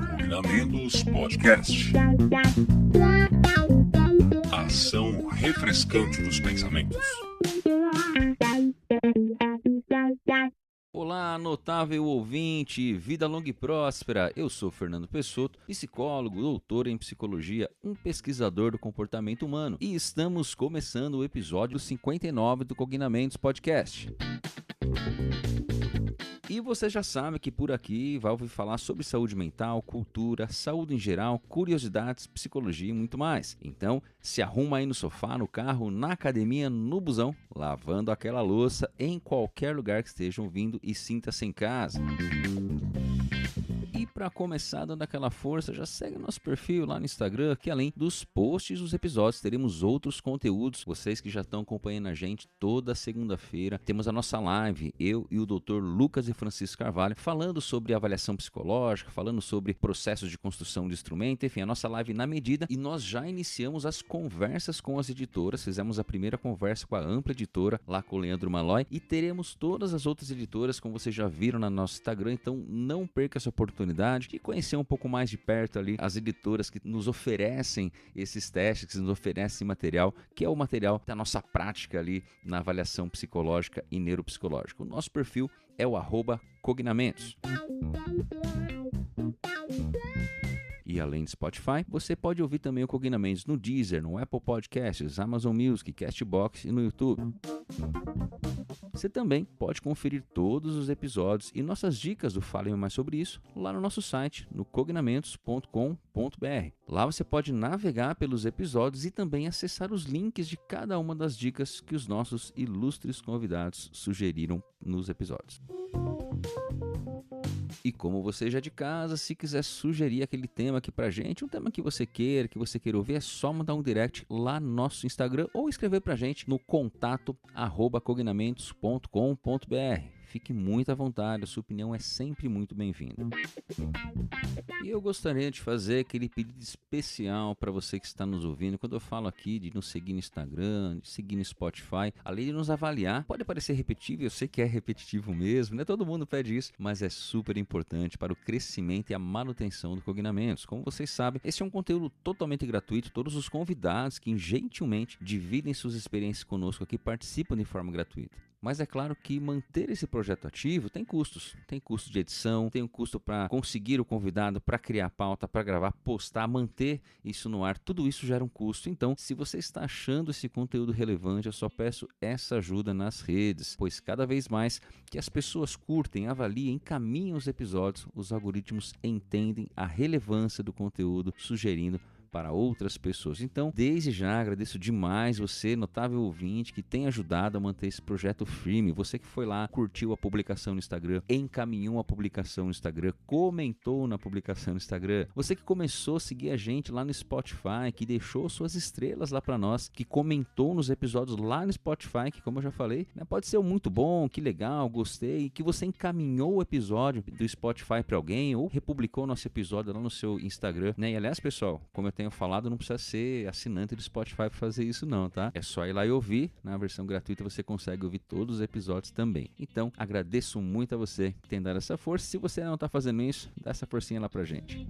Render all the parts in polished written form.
Combinamentos Podcast. Ação refrescante dos pensamentos. Olá, notável ouvinte, vida longa e próspera. Eu sou Fernando Pessotto, psicólogo, doutor em psicologia, um pesquisador do comportamento humano. E estamos começando o episódio 59 do Cognamentos Podcast. E você já sabe que por aqui vai ouvir falar sobre saúde mental, cultura, saúde em geral, curiosidades, psicologia e muito mais. Então, se arruma aí no sofá, no carro, na academia, no busão, lavando aquela louça, em qualquer lugar que estejam ouvindo e sinta-se em casa. E para começar dando aquela força, já segue nosso perfil lá no Instagram, que além dos posts dos episódios, teremos outros conteúdos. Vocês que já estão acompanhando a gente toda segunda-feira, temos a nossa live, eu e o Dr. Lucas e Francisco Carvalho, falando sobre avaliação psicológica, falando sobre processos de construção de instrumento, enfim, a nossa live na medida. E nós já iniciamos as conversas com as editoras, fizemos a primeira conversa com a Ampla Editora, lá com o Leandro Malloy, e teremos todas as outras editoras, como vocês já viram no nosso Instagram, então não perca essa oportunidade de conhecer um pouco mais de perto ali as editoras que nos oferecem esses testes, que nos oferecem material, que é o material da nossa prática ali na avaliação psicológica e neuropsicológica. O nosso perfil é o @cognamentos. E além de Spotify, você pode ouvir também o Cognamentos no Deezer, no Apple Podcasts, Amazon Music, Castbox e no YouTube. Você também pode conferir todos os episódios e nossas dicas do Fale Mais Sobre Isso lá no nosso site, no cognamentos.com.br. Lá você pode navegar pelos episódios e também acessar os links de cada uma das dicas que os nossos ilustres convidados sugeriram nos episódios. E como você já é de casa, se quiser sugerir aquele tema aqui pra gente, um tema que você queira ouvir, é só mandar um direct lá no nosso Instagram ou escrever pra gente no contato@cognamentos.com.br. Fique muito à vontade, a sua opinião é sempre muito bem-vinda. E eu gostaria de fazer aquele pedido especial para você que está nos ouvindo. Quando eu falo aqui de nos seguir no Instagram, de seguir no Spotify, além de nos avaliar, pode parecer repetitivo, eu sei que é repetitivo mesmo, né? Todo mundo pede isso, mas é super importante para o crescimento e a manutenção do Cognamentos. Como vocês sabem, esse é um conteúdo totalmente gratuito. Todos os convidados que gentilmente dividem suas experiências conosco aqui participam de forma gratuita. Mas é claro que manter esse projeto ativo tem custos. Tem custo de edição, tem um custo para conseguir o convidado, para criar pauta, para gravar, postar, manter isso no ar. Tudo isso gera um custo. Então, se você está achando esse conteúdo relevante, eu só peço essa ajuda nas redes, pois cada vez mais que as pessoas curtem, avaliem, encaminham os episódios, os algoritmos entendem a relevância do conteúdo, sugerindo para outras pessoas. Então, desde já agradeço demais você, notável ouvinte, que tem ajudado a manter esse projeto firme. Você que foi lá, curtiu a publicação no Instagram, encaminhou a publicação no Instagram, comentou na publicação no Instagram. Você que começou a seguir a gente lá no Spotify, que deixou suas estrelas lá para nós, que comentou nos episódios lá no Spotify, que como eu já falei, né, pode ser muito bom, que legal, gostei, que você encaminhou o episódio do Spotify para alguém ou republicou o nosso episódio lá no seu Instagram, né? E aliás, pessoal, como eu tenho falado, não precisa ser assinante do Spotify para fazer isso não, tá? É só ir lá e ouvir, na versão gratuita você consegue ouvir todos os episódios também. Então, agradeço muito a você que tem dado essa força. Se você não tá fazendo isso, dá essa forcinha lá pra gente.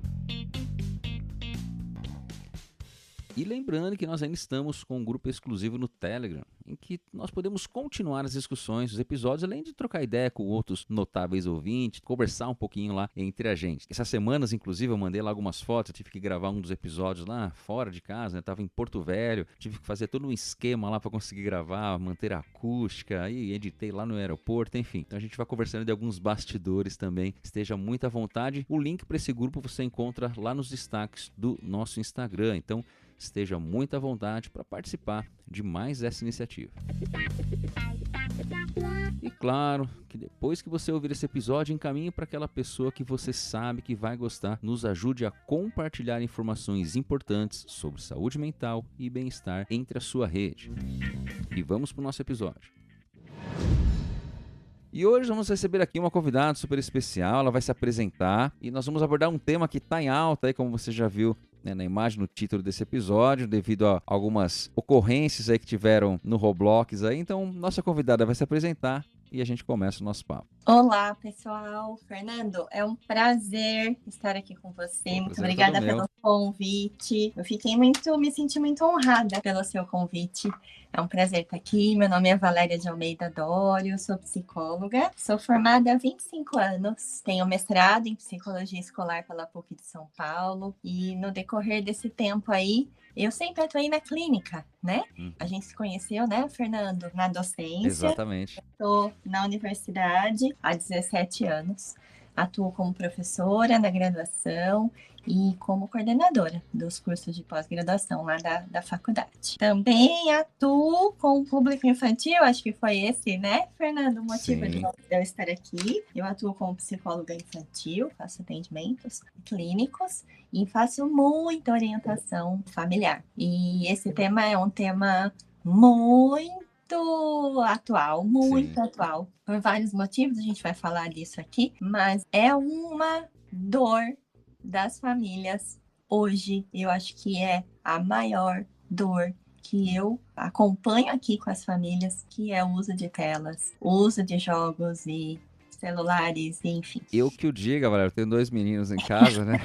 E lembrando que nós ainda estamos com um grupo exclusivo no Telegram, em que nós podemos continuar as discussões, os episódios, além de trocar ideia com outros notáveis ouvintes, conversar um pouquinho lá entre a gente. Essas semanas, inclusive, eu mandei lá algumas fotos, eu tive que gravar um dos episódios lá fora de casa, né? Tava em Porto Velho, tive que fazer todo um esquema lá para conseguir gravar, manter a acústica, aí editei lá no aeroporto, enfim. Então a gente vai conversando de alguns bastidores também, esteja muito à vontade. O link para esse grupo você encontra lá nos destaques do nosso Instagram, então esteja muito à vontade para participar de mais essa iniciativa. E claro que depois que você ouvir esse episódio, encaminhe para aquela pessoa que você sabe que vai gostar. Nos ajude a compartilhar informações importantes sobre saúde mental e bem-estar entre a sua rede. E vamos para o nosso episódio. E hoje vamos receber aqui uma convidada super especial, ela vai se apresentar e nós vamos abordar um tema que está em alta, aí, como você já viu, né, na imagem, no título desse episódio, devido a algumas ocorrências aí que tiveram no Roblox. Aí. Então, nossa convidada vai se apresentar e a gente começa o nosso papo. Olá, pessoal. Fernando, é um prazer estar aqui com você. Muito obrigada pelo convite. Me senti muito honrada pelo seu convite. É um prazer estar aqui. Meu nome é Valéria de Almeida Dório, sou psicóloga. Sou formada há 25 anos. Tenho mestrado em psicologia escolar pela PUC de São Paulo. E no decorrer desse tempo aí, eu sempre atuei na clínica, né? A gente se conheceu, né, Fernando? Na docência. Exatamente. Estou na universidade há 17 anos. Atuo como professora na graduação e como coordenadora dos cursos de pós-graduação lá da faculdade. Também atuo com o público infantil, acho que foi esse, né, Fernando, o motivo de eu estar aqui. Eu atuo como psicóloga infantil, faço atendimentos clínicos e faço muita orientação familiar. E esse tema é um tema muito atual, muito atual, por vários motivos, a gente vai falar disso aqui, mas é uma dor das famílias hoje. Eu acho que é a maior dor que eu acompanho aqui com as famílias, que é o uso de telas, o uso de jogos e celulares, enfim. Eu que o diga, Valéria, eu tenho 2 meninos em casa, né?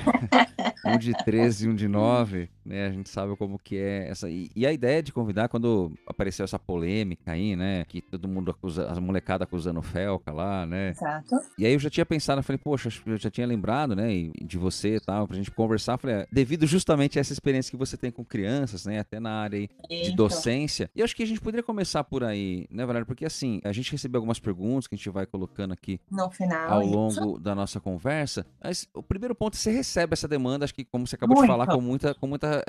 Um de 13 e um de 9, né? A gente sabe como que é essa... E a ideia de convidar, quando apareceu essa polêmica aí, né? Que todo mundo acusa, a molecada acusando o Felca lá, né? Exato. E aí eu já tinha pensado, eu falei, poxa, eu já tinha lembrado, né? De você e tal, pra gente conversar. Eu falei, devido justamente a essa experiência que você tem com crianças, né? Até na área aí de docência. E eu acho que a gente poderia começar por aí, né, Valéria? Porque assim, a gente recebeu algumas perguntas que a gente vai colocando aqui no final, ao longo da nossa conversa. Mas o primeiro ponto, você recebe essa demanda, acho que como você acabou de falar, com muita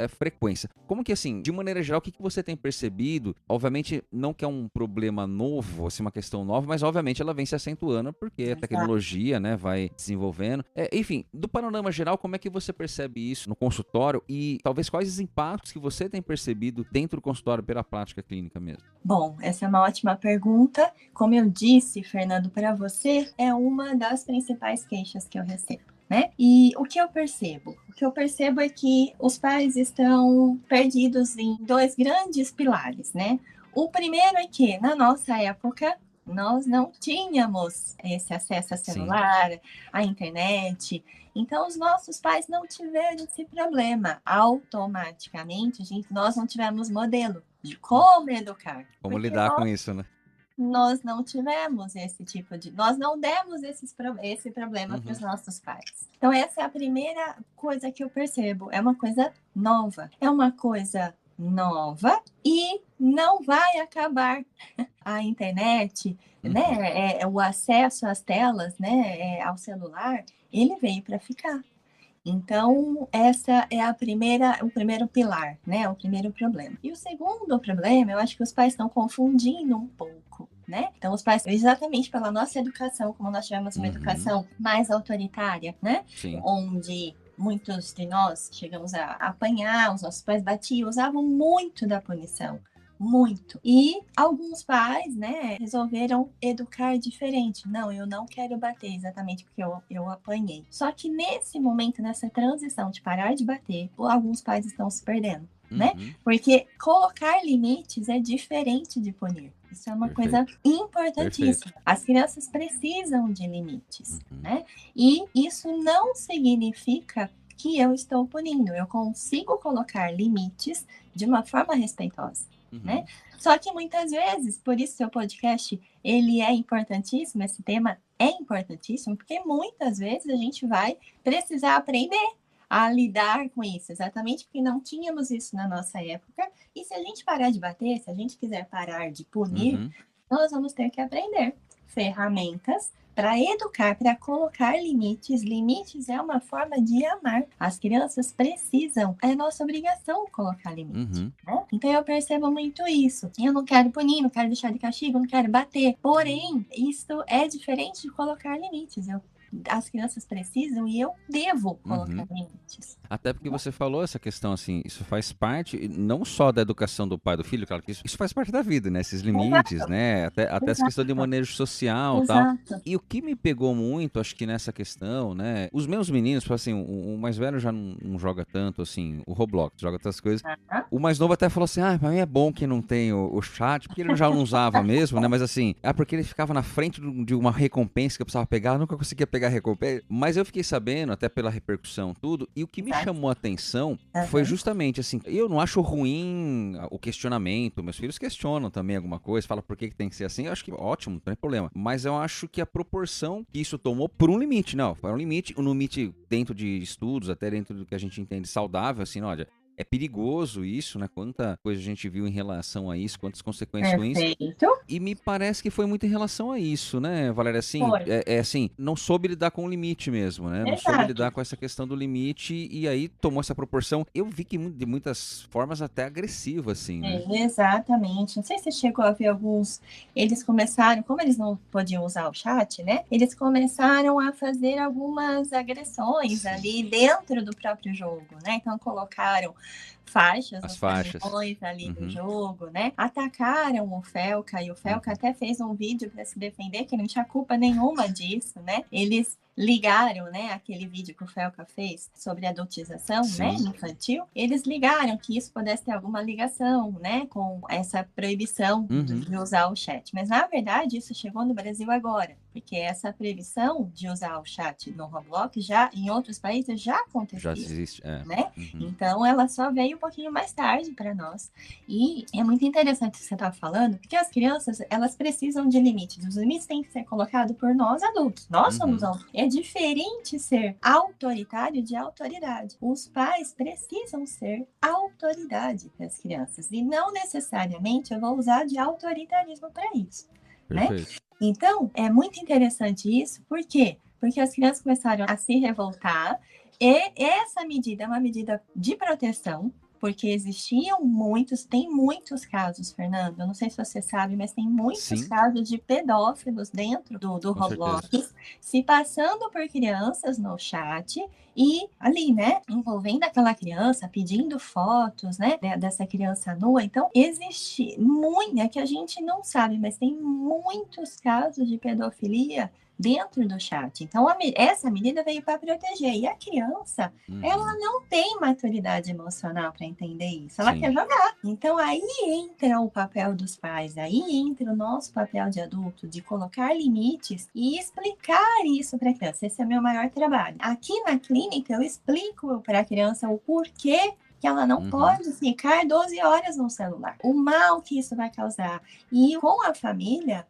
frequência. Como que assim, de maneira geral, o que você tem percebido? Obviamente, não que é um problema novo, assim, uma questão nova, mas obviamente ela vem se acentuando porque a tecnologia, né, vai desenvolvendo. Enfim, do panorama geral, como é que você percebe isso no consultório e talvez quais os impactos que você tem percebido dentro do consultório pela prática clínica mesmo? Bom, essa é uma ótima pergunta. Como eu disse, Fernando, para você, é uma das principais queixas que eu recebo, né? E o que eu percebo? O que eu percebo é que os pais estão perdidos em 2 grandes pilares, né? O primeiro é que, na nossa época, nós não tínhamos esse acesso a celular, à internet. Então, os nossos pais não tiveram esse problema. Automaticamente, nós não tivemos modelo de como educar. Como lidar com isso, né? Nós não tivemos esse tipo de... Nós não demos esse problema para os nossos pais. Então, essa é a primeira coisa que eu percebo. É uma coisa nova. É uma coisa nova e não vai acabar. A internet, né, o acesso às telas, né, ao celular, ele veio para ficar. Então, essa é o primeiro pilar, né, o primeiro problema. E o segundo problema, eu acho que os pais estão confundindo um pouco, né? Então, os pais, exatamente pela nossa educação, como nós tivemos uma educação mais autoritária, né? Sim. Onde muitos de nós chegamos a apanhar, os nossos pais batiam, usavam muito da punição. Muito. E alguns pais, né, resolveram educar diferente. Não, eu não quero bater exatamente porque eu apanhei. Só que nesse momento, nessa transição de parar de bater, alguns pais estão se perdendo, né? Porque colocar limites é diferente de punir. Isso é uma coisa importantíssima. As crianças precisam de limites, né? E isso não significa que eu estou punindo. Eu consigo colocar limites de uma forma respeitosa. Né? Só que muitas vezes, por isso seu podcast, ele é importantíssimo, esse tema é importantíssimo, porque muitas vezes a gente vai precisar aprender a lidar com isso, exatamente porque não tínhamos isso na nossa época, e se a gente parar de bater, se a gente quiser parar de punir, nós vamos ter que aprender ferramentas para educar, para colocar limites. Limites é uma forma de amar. As crianças precisam, é nossa obrigação colocar limites. Né? Então eu percebo muito isso. Eu não quero punir, não quero deixar de castigo, não quero bater. Porém, isso é diferente de colocar limites. as crianças precisam e eu devo colocar limites. Até porque você falou essa questão, assim, isso faz parte não só da educação do pai e do filho, claro que isso faz parte da vida, né? Esses limites, Exato, né? Até essa questão de exato, manejo social e tal. exato. E o que me pegou muito, acho que nessa questão, né? Os meus meninos, assim, o mais velho já não joga tanto, assim, o Roblox, joga outras coisas. Tá? O mais novo até falou assim, pra mim é bom que não tem o chat, porque ele já não usava mesmo, né? Mas assim, porque ele ficava na frente de uma recompensa que eu precisava pegar, eu nunca conseguia pegar a recompensa. Mas eu fiquei sabendo, até pela repercussão, tudo, e o que me Exato. chamou a atenção foi justamente assim, eu não acho ruim o questionamento, meus filhos questionam também alguma coisa, falam por que tem que ser assim, eu acho que ótimo, não tem problema. Mas eu acho que a proporção que isso tomou por um limite, não, foi um limite dentro de estudos, até dentro do que a gente entende saudável, assim, olha, é perigoso isso, né? Quanta coisa a gente viu em relação a isso, quantas consequências ruins. Perfeito. E me parece que foi muito em relação a isso, né, Valéria? Assim, Foi. assim, não soube lidar com o limite mesmo, né? Não soube Exato. lidar com essa questão do limite e aí tomou essa proporção. Eu vi que de muitas formas até agressiva, assim, né? Exatamente. Não sei se você chegou a ver alguns. Eles começaram, como eles não podiam usar o chat, né? Eles começaram a fazer algumas agressões ali dentro do próprio jogo, né? Então colocaram faixas, As os faixas. caminhões ali do jogo, né? Atacaram o Felca e o Felca até fez um vídeo para se defender que não tinha culpa nenhuma disso, né? Eles ligaram, né, aquele vídeo que o Felca fez sobre adultização, né, infantil, eles ligaram que isso pudesse ter alguma ligação, né, com essa proibição de usar o chat. Mas, na verdade, isso chegou no Brasil agora, porque essa proibição de usar o chat no Roblox já, em outros países, já acontecia. Já existe, né? Então, ela só veio um pouquinho mais tarde para nós. E é muito interessante o que você está falando, porque as crianças, elas precisam de limites. Os limites têm que ser colocados por nós adultos. Nós somos adultos. É diferente ser autoritário de autoridade. Os pais precisam ser autoridade para as crianças. E não necessariamente eu vou usar de autoritarismo para isso. Né? Então, é muito interessante isso. Por quê? Porque as crianças começaram a se revoltar. E essa medida é uma medida de proteção, porque tem muitos casos, Fernando, eu não sei se você sabe, mas tem muitos casos de pedófilos dentro do Roblox, se passando por crianças no chat e ali, né, envolvendo aquela criança, pedindo fotos, né, dessa criança nua. Então, existe muito, é que a gente não sabe, mas tem muitos casos de pedofilia dentro do chat. Então, essa medida veio para proteger. E a criança, ela não tem maturidade emocional para entender isso. Ela quer jogar. Então, aí entra o papel dos pais, aí entra o nosso papel de adulto, de colocar limites e explicar isso para a criança. Esse é o meu maior trabalho. Aqui na clínica, eu explico para a criança o porquê que ela não pode ficar 12 horas no celular. O mal que isso vai causar. E com a família,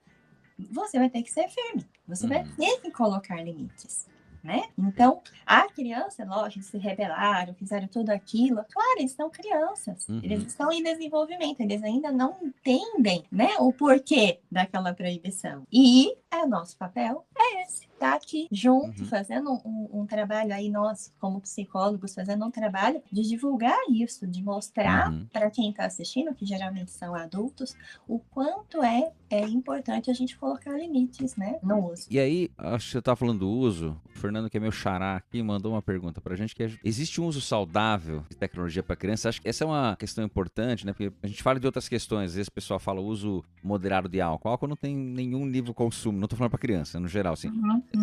você vai ter que ser firme. Você vai ter que colocar limites, né? Então, a criança, lógico, se rebelaram, fizeram tudo aquilo. Claro, eles são crianças. Eles estão em desenvolvimento. Eles ainda não entendem, né, o porquê daquela proibição. E o nosso papel é esse. Tá aqui junto, fazendo um trabalho aí, nós, como psicólogos, fazendo um trabalho de divulgar isso, de mostrar para quem está assistindo, que geralmente são adultos, o quanto é importante a gente colocar limites, né, no uso. E aí, acho que você tá falando do uso, o Fernando, que é meu xará aqui, mandou uma pergunta pra gente, que existe um uso saudável de tecnologia para criança? Acho que essa é uma questão importante, né, porque a gente fala de outras questões, às vezes o pessoal fala uso moderado de álcool. Álcool não tem nenhum livre consumo, não tô falando pra criança, no geral, assim.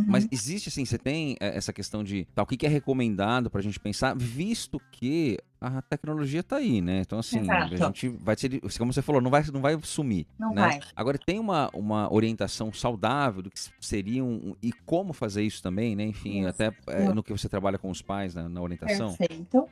Mas existe, assim, você tem essa questão de o que é recomendado pra gente pensar, visto que a tecnologia tá aí, né? Então, assim, a gente vai ser, como você falou, não vai sumir. Não né? vai. Agora, tem uma orientação saudável do que seria e como fazer isso também, né? Enfim, até no que você trabalha com os pais na orientação.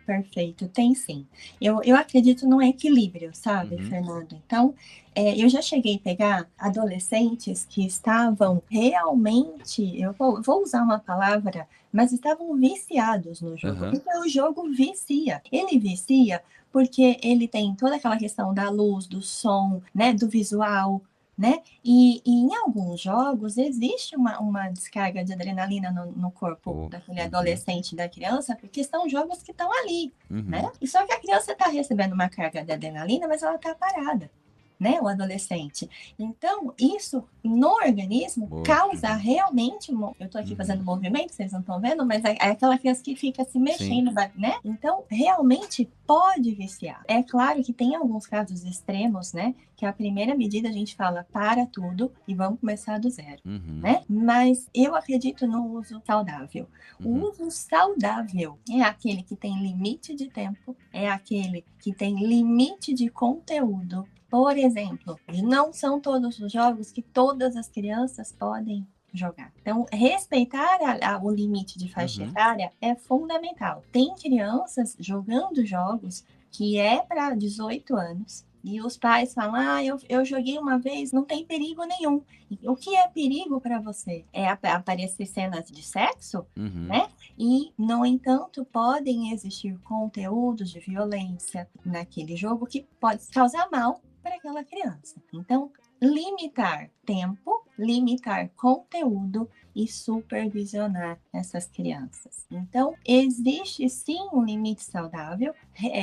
Perfeito. Tem sim. Eu acredito num equilíbrio, sabe, Fernando? Então, eu já cheguei a pegar adolescentes que estavam realmente, eu vou usar uma palavra, mas estavam viciados no jogo. Porque o jogo vicia. Ele vicia porque ele tem toda aquela questão da luz, do som, né, do visual, né? E em alguns jogos existe uma descarga de adrenalina no corpo daquele adolescente, da criança, porque são jogos que estão ali, né? E só que a criança está recebendo uma carga de adrenalina, mas ela está parada, né, o adolescente. Então, isso no organismo Boa. causa realmente, eu tô aqui fazendo movimento, vocês não estão vendo, mas é aquela criança que fica se mexendo, né? Então, realmente pode viciar. É claro que tem alguns casos extremos, né, que a primeira medida a gente fala para tudo e vamos começar do zero, né? Mas eu acredito no uso saudável. O uso saudável é aquele que tem limite de tempo, é aquele que tem limite de conteúdo. Por exemplo, não são todos os jogos que todas as crianças podem jogar. Então, respeitar o limite de faixa etária é fundamental. Tem crianças jogando jogos que é para 18 anos e os pais falam, eu joguei uma vez, não tem perigo nenhum. O que é perigo para você? É aparecer cenas de sexo, né? E, no entanto, podem existir conteúdos de violência naquele jogo que pode causar mal para aquela criança. Então, limitar tempo, limitar conteúdo e supervisionar essas crianças. Então, existe sim um limite saudável.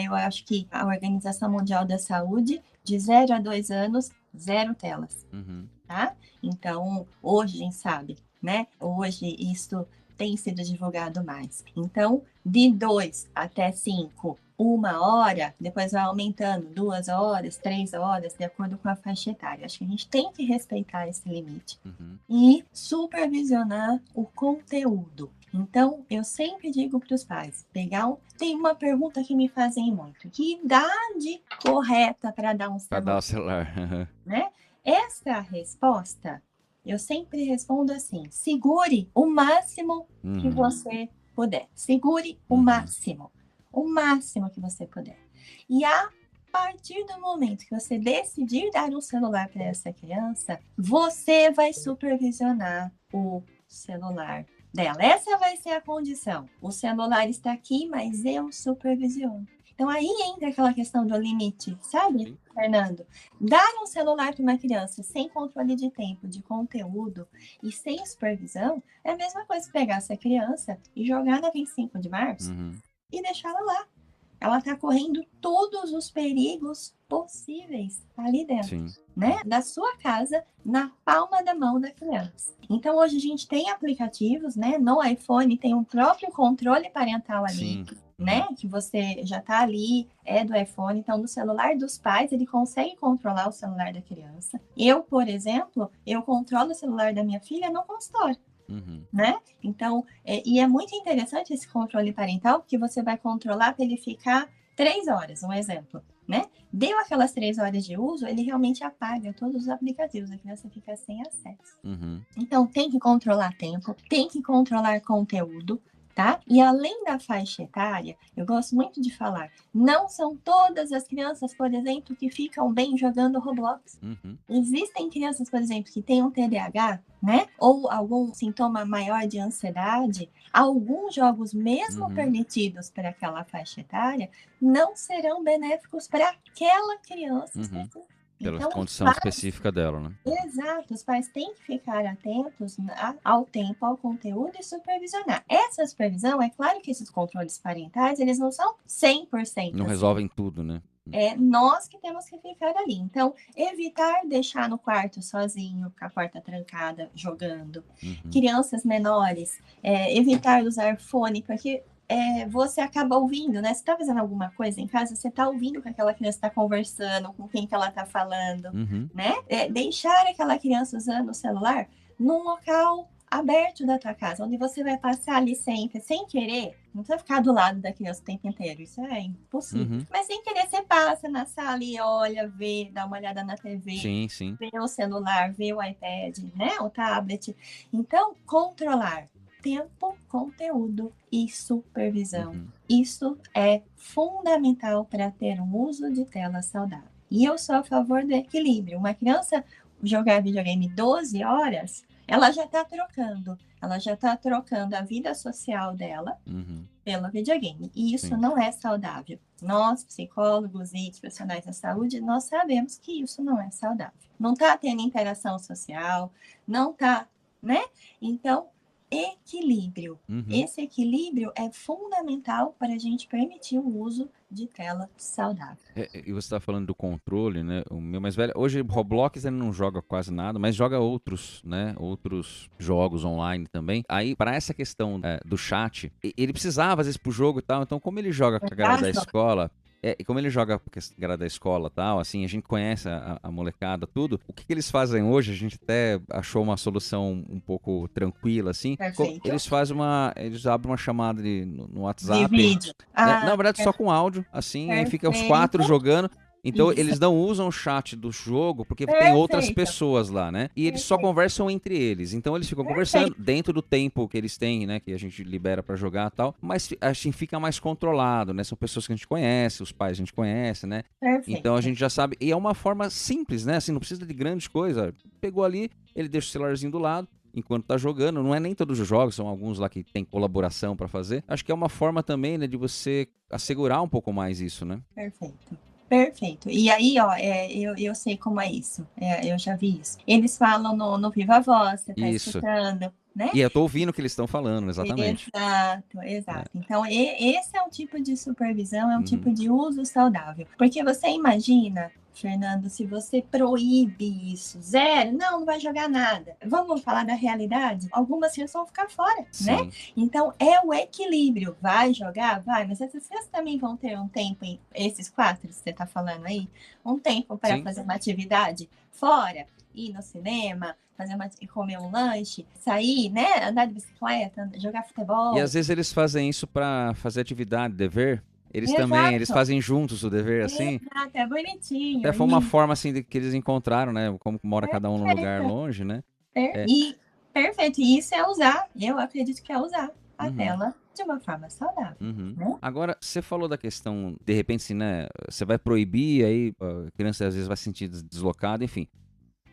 Eu acho que a Organização Mundial da Saúde, de 0 a 2 anos, 0 telas. Tá? Então, hoje a gente sabe, né? Hoje isso tem sido divulgado mais. Então, de 2 até 5, 1 hora, depois vai aumentando 2 horas, 3 horas, de acordo com a faixa etária. Acho que a gente tem que respeitar esse limite e supervisionar o conteúdo. Então, eu sempre digo para os pais, tem uma pergunta que me fazem muito, que idade correta para dar um celular? Para dar o celular. Né? Essa resposta, eu sempre respondo assim, segure o máximo que você puder. Segure o máximo que você puder. E a partir do momento que você decidir dar um celular para essa criança, você vai supervisionar o celular dela. Essa vai ser a condição. O celular está aqui, mas eu supervisiono. Então, aí entra aquela questão do limite, sabe, Fernando? Dar um celular para uma criança sem controle de tempo, de conteúdo e sem supervisão é a mesma coisa que pegar essa criança e jogar na 25 de março e deixá-la lá. Ela está correndo todos os perigos possíveis ali dentro, né? Da sua casa, na palma da mão da criança. Então, hoje a gente tem aplicativos, né? No iPhone tem um próprio controle parental ali, né? Que você já está ali, é do iPhone. Então, no celular dos pais, ele consegue controlar o celular da criança. Eu, por exemplo, eu controlo o celular da minha filha no consultório. Né? Então, e é muito interessante esse controle parental, porque você vai controlar para ele ficar 3 horas, um exemplo, né? Deu aquelas 3 horas de uso, ele realmente apaga todos os aplicativos, a criança fica sem acesso. Então, tem que controlar tempo, tem que controlar conteúdo, tá? E além da faixa etária, eu gosto muito de falar, não são todas as crianças, por exemplo, que ficam bem jogando Roblox. Existem crianças, por exemplo, que têm um TDAH, né? Ou algum sintoma maior de ansiedade. Alguns jogos, mesmo permitidos para aquela faixa etária, não serão benéficos para aquela criança. Pela Então, condição específica dela, né? Exato, os pais têm que ficar atentos ao tempo, ao conteúdo e supervisionar. Essa supervisão, é claro que esses controles parentais, eles não são 100%. Não resolvem tudo, né? É nós que temos que ficar ali. Então, evitar deixar no quarto sozinho, com a porta trancada, jogando. Crianças menores, evitar usar fone, porque você acaba ouvindo, né? Você está fazendo alguma coisa em casa, você está ouvindo que aquela criança está conversando, com quem que ela está falando, né? Deixar aquela criança usando o celular num local aberto da tua casa, onde você vai passar ali sempre, sem querer, não precisa ficar do lado da criança o tempo inteiro, isso é impossível. Mas sem querer, você passa na sala e olha, vê, dá uma olhada na TV, vê o celular, vê o iPad, né? O tablet. Então, controlar tempo, conteúdo e supervisão. Isso é fundamental para ter um uso de tela saudável. E eu sou a favor do equilíbrio. Uma criança jogar videogame 12 horas, ela já está trocando a vida social dela pelo videogame. E isso não é saudável. Nós, psicólogos e profissionais da saúde, nós sabemos que isso não é saudável. Não está tendo interação social, não está, né? Então, equilíbrio. Esse equilíbrio é fundamental para a gente permitir o uso de tela saudável. E você está falando do controle, né? O meu mais velho, hoje Roblox ele não joga quase nada, mas joga outros, né? Outros jogos online também. Aí, para essa questão do chat, ele precisava às vezes pro jogo e tal, então como ele joga com a galera da escola, e como ele joga com a galera da escola e tal, assim, a gente conhece a molecada, tudo. O que eles fazem hoje, a gente até achou uma solução um pouco tranquila, assim. Perfeito. Eles abrem uma chamada no WhatsApp. De vídeo. Na verdade, só com áudio, assim, aí fica os 4 jogando. Então, eles não usam o chat do jogo, porque tem outras pessoas lá, né? E eles só conversam entre eles. Então, eles ficam conversando dentro do tempo que eles têm, né? Que a gente libera pra jogar e tal. Mas, assim, fica mais controlado, né? São pessoas que a gente conhece, os pais a gente conhece, né? Então, a gente já sabe. E é uma forma simples, né? Assim, não precisa de grandes coisas. Pegou ali, ele deixa o celularzinho do lado. Enquanto tá jogando, não é nem todos os jogos, são alguns lá que tem colaboração pra fazer. Acho que é uma forma também, né, de você assegurar um pouco mais isso, né? Perfeito. E aí, ó, eu sei como é isso. Eu já vi isso. Eles falam no Viva Voz, você tá escutando, né? E eu tô ouvindo o que eles estão falando, exatamente. Exato. Então, esse é um tipo de supervisão, é um tipo de uso saudável. Porque você imagina, Fernando, se você proíbe isso, zero, não vai jogar nada. Vamos falar da realidade? Algumas crianças vão ficar fora, né? Então, é o equilíbrio. Vai jogar? Vai, mas essas crianças também vão ter um tempo, esses 4 que você tá falando aí, um tempo para fazer uma atividade fora, ir no cinema, comer um lanche, sair, né? Andar de bicicleta, jogar futebol. E às vezes eles fazem isso para fazer atividade, dever. Eles também, eles fazem juntos o dever, assim. Exato, é bonitinho. Até foi uma forma, assim, que eles encontraram, né? Como mora cada um num lugar longe, né? Perfeito. E isso é usar, eu acredito que é usar a tela de uma forma saudável. Né? Agora, você falou da questão, de repente, assim, né? Você vai proibir, aí a criança às vezes vai se sentir deslocada, enfim.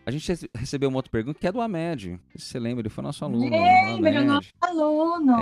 A gente recebeu uma outra pergunta que é do Amed. Se você lembra, ele foi nosso aluno. Lembro, nosso aluno.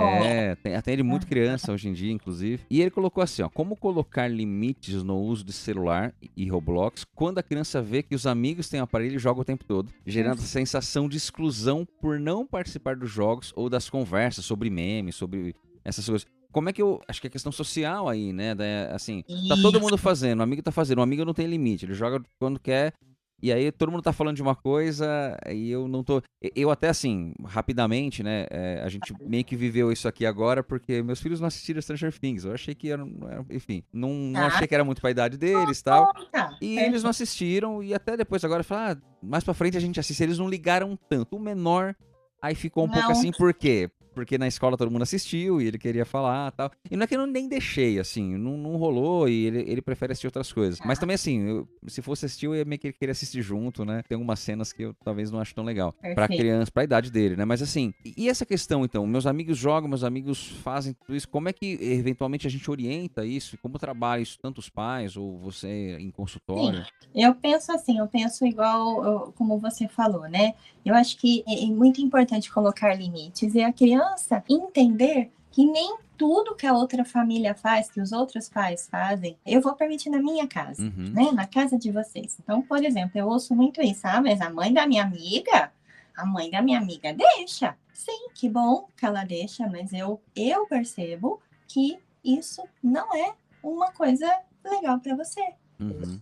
Atende muito criança hoje em dia, inclusive. E ele colocou assim, ó. Como colocar limites no uso de celular e Roblox quando a criança vê que os amigos têm o aparelho e jogam o tempo todo, gerando a sensação de exclusão por não participar dos jogos ou das conversas sobre memes, sobre essas coisas. Como é que acho que é questão social aí, né? Assim, tá todo mundo fazendo, o amigo tá fazendo, o amigo não tem limite, ele joga quando quer. E aí todo mundo tá falando de uma coisa e eu não tô... Eu até assim, rapidamente, né, a gente meio que viveu isso aqui agora porque meus filhos não assistiram Stranger Things. Eu achei que era enfim, não achei que era muito pra idade deles e tal. E eles não assistiram e até depois agora falaram, mais pra frente a gente assiste. Eles não ligaram tanto. O menor aí ficou um pouco assim, por quê? Porque na escola todo mundo assistiu e ele queria falar e tal. E não é que eu nem deixei, assim, não rolou e ele prefere assistir outras coisas. Mas também, assim, se fosse assistir, eu ia meio que querer assistir junto, né? Tem algumas cenas que eu talvez não acho tão legal. Pra criança, pra idade dele, né? Mas assim, e essa questão, então? Meus amigos jogam, meus amigos fazem tudo isso. Como é que, eventualmente, a gente orienta isso? Como trabalha isso, tanto os pais ou você em consultório? Sim. Eu penso igual como você falou, né? Eu acho que é muito importante colocar limites e a criança entender que nem tudo que a outra família faz, que os outros pais fazem, eu vou permitir na minha casa, né? Na casa de vocês. Então, por exemplo, eu ouço muito isso, mas a mãe da minha amiga deixa. Sim, que bom que ela deixa, mas eu percebo que isso não é uma coisa legal para você.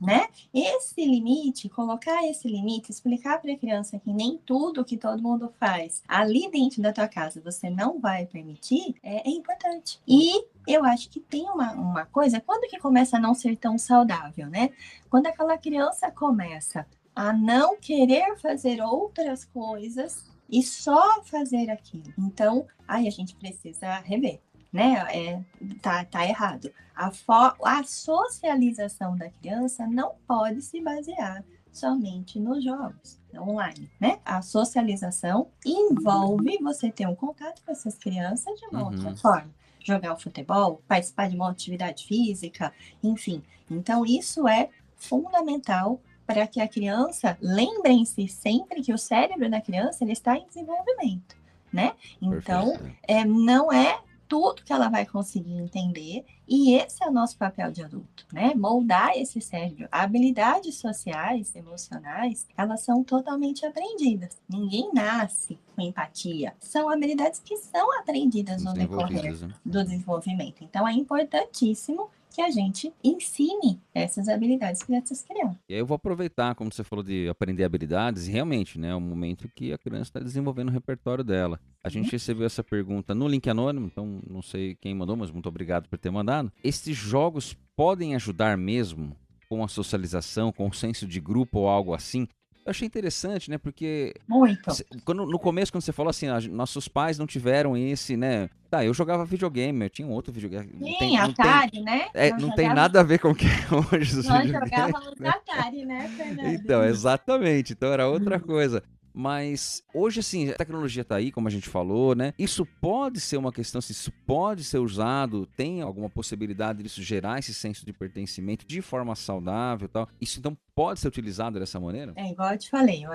Né? Esse limite, colocar esse limite, explicar para a criança que nem tudo que todo mundo faz ali dentro da tua casa você não vai permitir, é importante. E eu acho que tem uma coisa, quando que começa a não ser tão saudável, né? Quando aquela criança começa a não querer fazer outras coisas e só fazer aquilo. Então, aí a gente precisa rever. Né? Tá errado. A socialização da criança não pode se basear somente nos jogos online, né? A socialização envolve você ter um contato com essas crianças de uma outra forma. Jogar o futebol, participar de uma atividade física, enfim. Então, isso é fundamental para que a criança, lembrem-se sempre que o cérebro da criança ele está em desenvolvimento, né? Então, não é tudo que ela vai conseguir entender, e esse é o nosso papel de adulto, né? Moldar esse cérebro. Habilidades sociais, emocionais, elas são totalmente aprendidas. Ninguém nasce com empatia. São habilidades que são aprendidas no decorrer Desenvolvidas, né? do desenvolvimento. Então, é importantíssimo que a gente ensine essas habilidades para essas crianças. E aí eu vou aproveitar, como você falou de aprender habilidades, e realmente, né, é o momento que a criança está desenvolvendo o repertório dela. A gente recebeu essa pergunta no link anônimo, então não sei quem mandou, mas muito obrigado por ter mandado. Estes jogos podem ajudar mesmo com a socialização, com o senso de grupo ou algo assim? Eu achei interessante, né? Porque Muito. no começo, quando você falou assim, nossos pais não tiveram esse, né? Tá, eu jogava videogame, eu tinha um outro videogame. Sim, Atari, né? Não tem nada a ver com o que é hoje os Nós videogames. jogávamos Atari, né, Fernando? Então, exatamente. Então era outra coisa. Mas hoje, assim, a tecnologia tá aí, como a gente falou, né? Isso pode ser uma questão, assim, isso pode ser usado, tem alguma possibilidade disso gerar esse senso de pertencimento de forma saudável e tal. Isso, então, pode ser utilizado dessa maneira? É igual eu te falei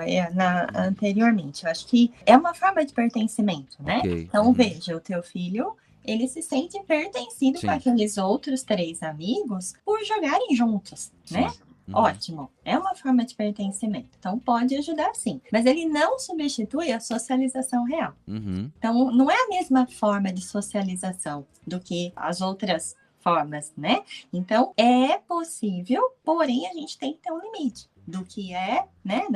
anteriormente. Eu acho que é uma forma de pertencimento, né? Ok. Então, veja, o teu filho, ele se sente pertencido Sim. com aqueles outros 3 amigos por jogarem juntos, Sim. né? Ótimo, é uma forma de pertencimento, então pode ajudar sim, mas ele não substitui a socialização real. Então não é a mesma forma de socialização do que as outras formas, né? Então é possível, porém a gente tem que ter um limite do que é, né,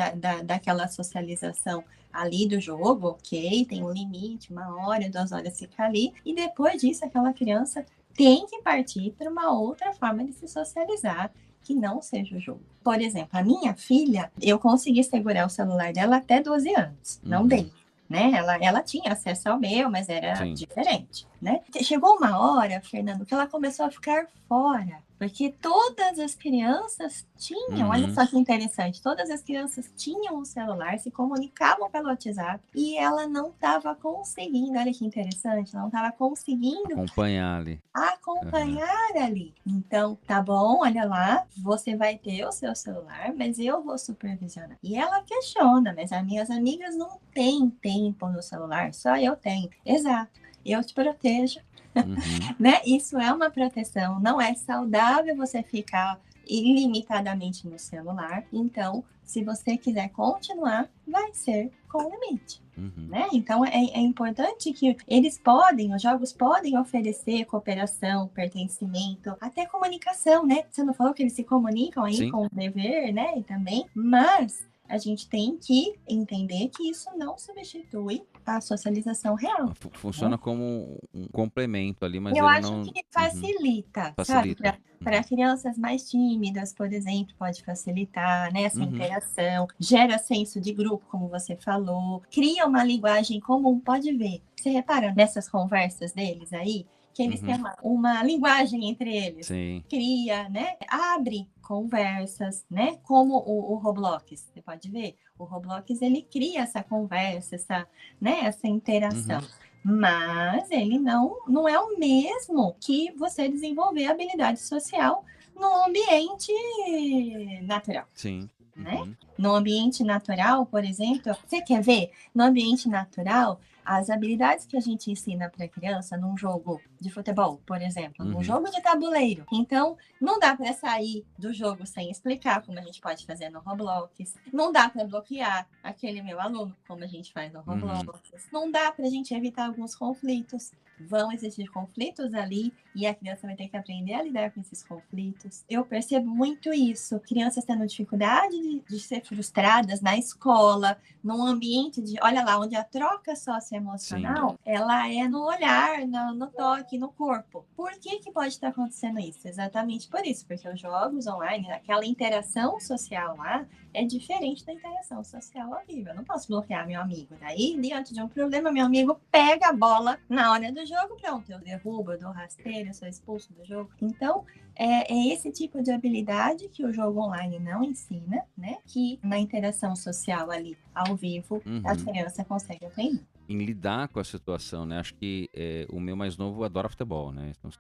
daquela socialização ali do jogo, ok, tem um limite, 1 hora, 2 horas ficar ali, e depois disso aquela criança tem que partir para uma outra forma de se socializar, que não seja o jogo. Por exemplo, a minha filha, eu consegui segurar o celular dela até 12 anos. Não dei, né? Ela tinha acesso ao meu, mas era diferente, né? Chegou uma hora, Fernando, que ela começou a ficar fora. Porque todas as crianças tinham, olha só que interessante, todas as crianças tinham um celular, se comunicavam pelo WhatsApp, e ela não estava conseguindo, olha que interessante, não estava conseguindo acompanhar ali. Então, tá bom, olha lá, você vai ter o seu celular, mas eu vou supervisionar. E ela questiona, mas as minhas amigas não têm tempo no celular, só eu tenho. Exato, eu te protejo. Né? Isso é uma proteção, não é saudável você ficar ilimitadamente no celular. Então, se você quiser continuar, vai ser com limite. Né? Então, é importante que os jogos podem oferecer cooperação, pertencimento, até comunicação, né? Você não falou que eles se comunicam aí com o dever, né? E também, mas a gente tem que entender que isso não substitui a socialização real. Funciona como um complemento ali, mas eu ele acho não... que facilita, sabe? Para crianças mais tímidas, por exemplo, pode facilitar, né, essa interação, gera senso de grupo, como você falou, cria uma linguagem comum, pode ver. Você repara nessas conversas deles aí, que eles têm uma linguagem entre eles. Cria, né? Abre conversas, né? Como o Roblox, você pode ver. O Roblox, ele cria essa conversa, essa interação. Mas ele não é o mesmo que você desenvolver habilidade social no ambiente natural. Né? No ambiente natural, por exemplo, você quer ver? No ambiente natural, as habilidades que a gente ensina para a criança num jogo de futebol, por exemplo, num jogo de tabuleiro. Então, não dá para sair do jogo sem explicar, como a gente pode fazer no Roblox. Não dá para bloquear aquele meu aluno, como a gente faz no Roblox. Não dá para a gente evitar alguns conflitos. Vão existir conflitos ali e a criança vai ter que aprender a lidar com esses conflitos. Eu percebo muito isso. Crianças tendo dificuldade de ser frustradas na escola, num ambiente olha lá, onde a troca socioemocional, ela é no olhar, no toque, no corpo. Por que pode estar acontecendo isso? Exatamente por isso, porque os jogos online, aquela interação social lá, é diferente da interação social ao vivo. Eu não posso bloquear meu amigo. Daí, diante de um problema, meu amigo pega a bola na hora do jogo, pronto, eu derrubo, eu dou rasteiro, eu sou expulso do jogo. Então, é esse tipo de habilidade que o jogo online não ensina, né? Que na interação social ali, ao vivo, a criança consegue aprender. Em lidar com a situação, né? Acho que o meu mais novo adora futebol, né? Então,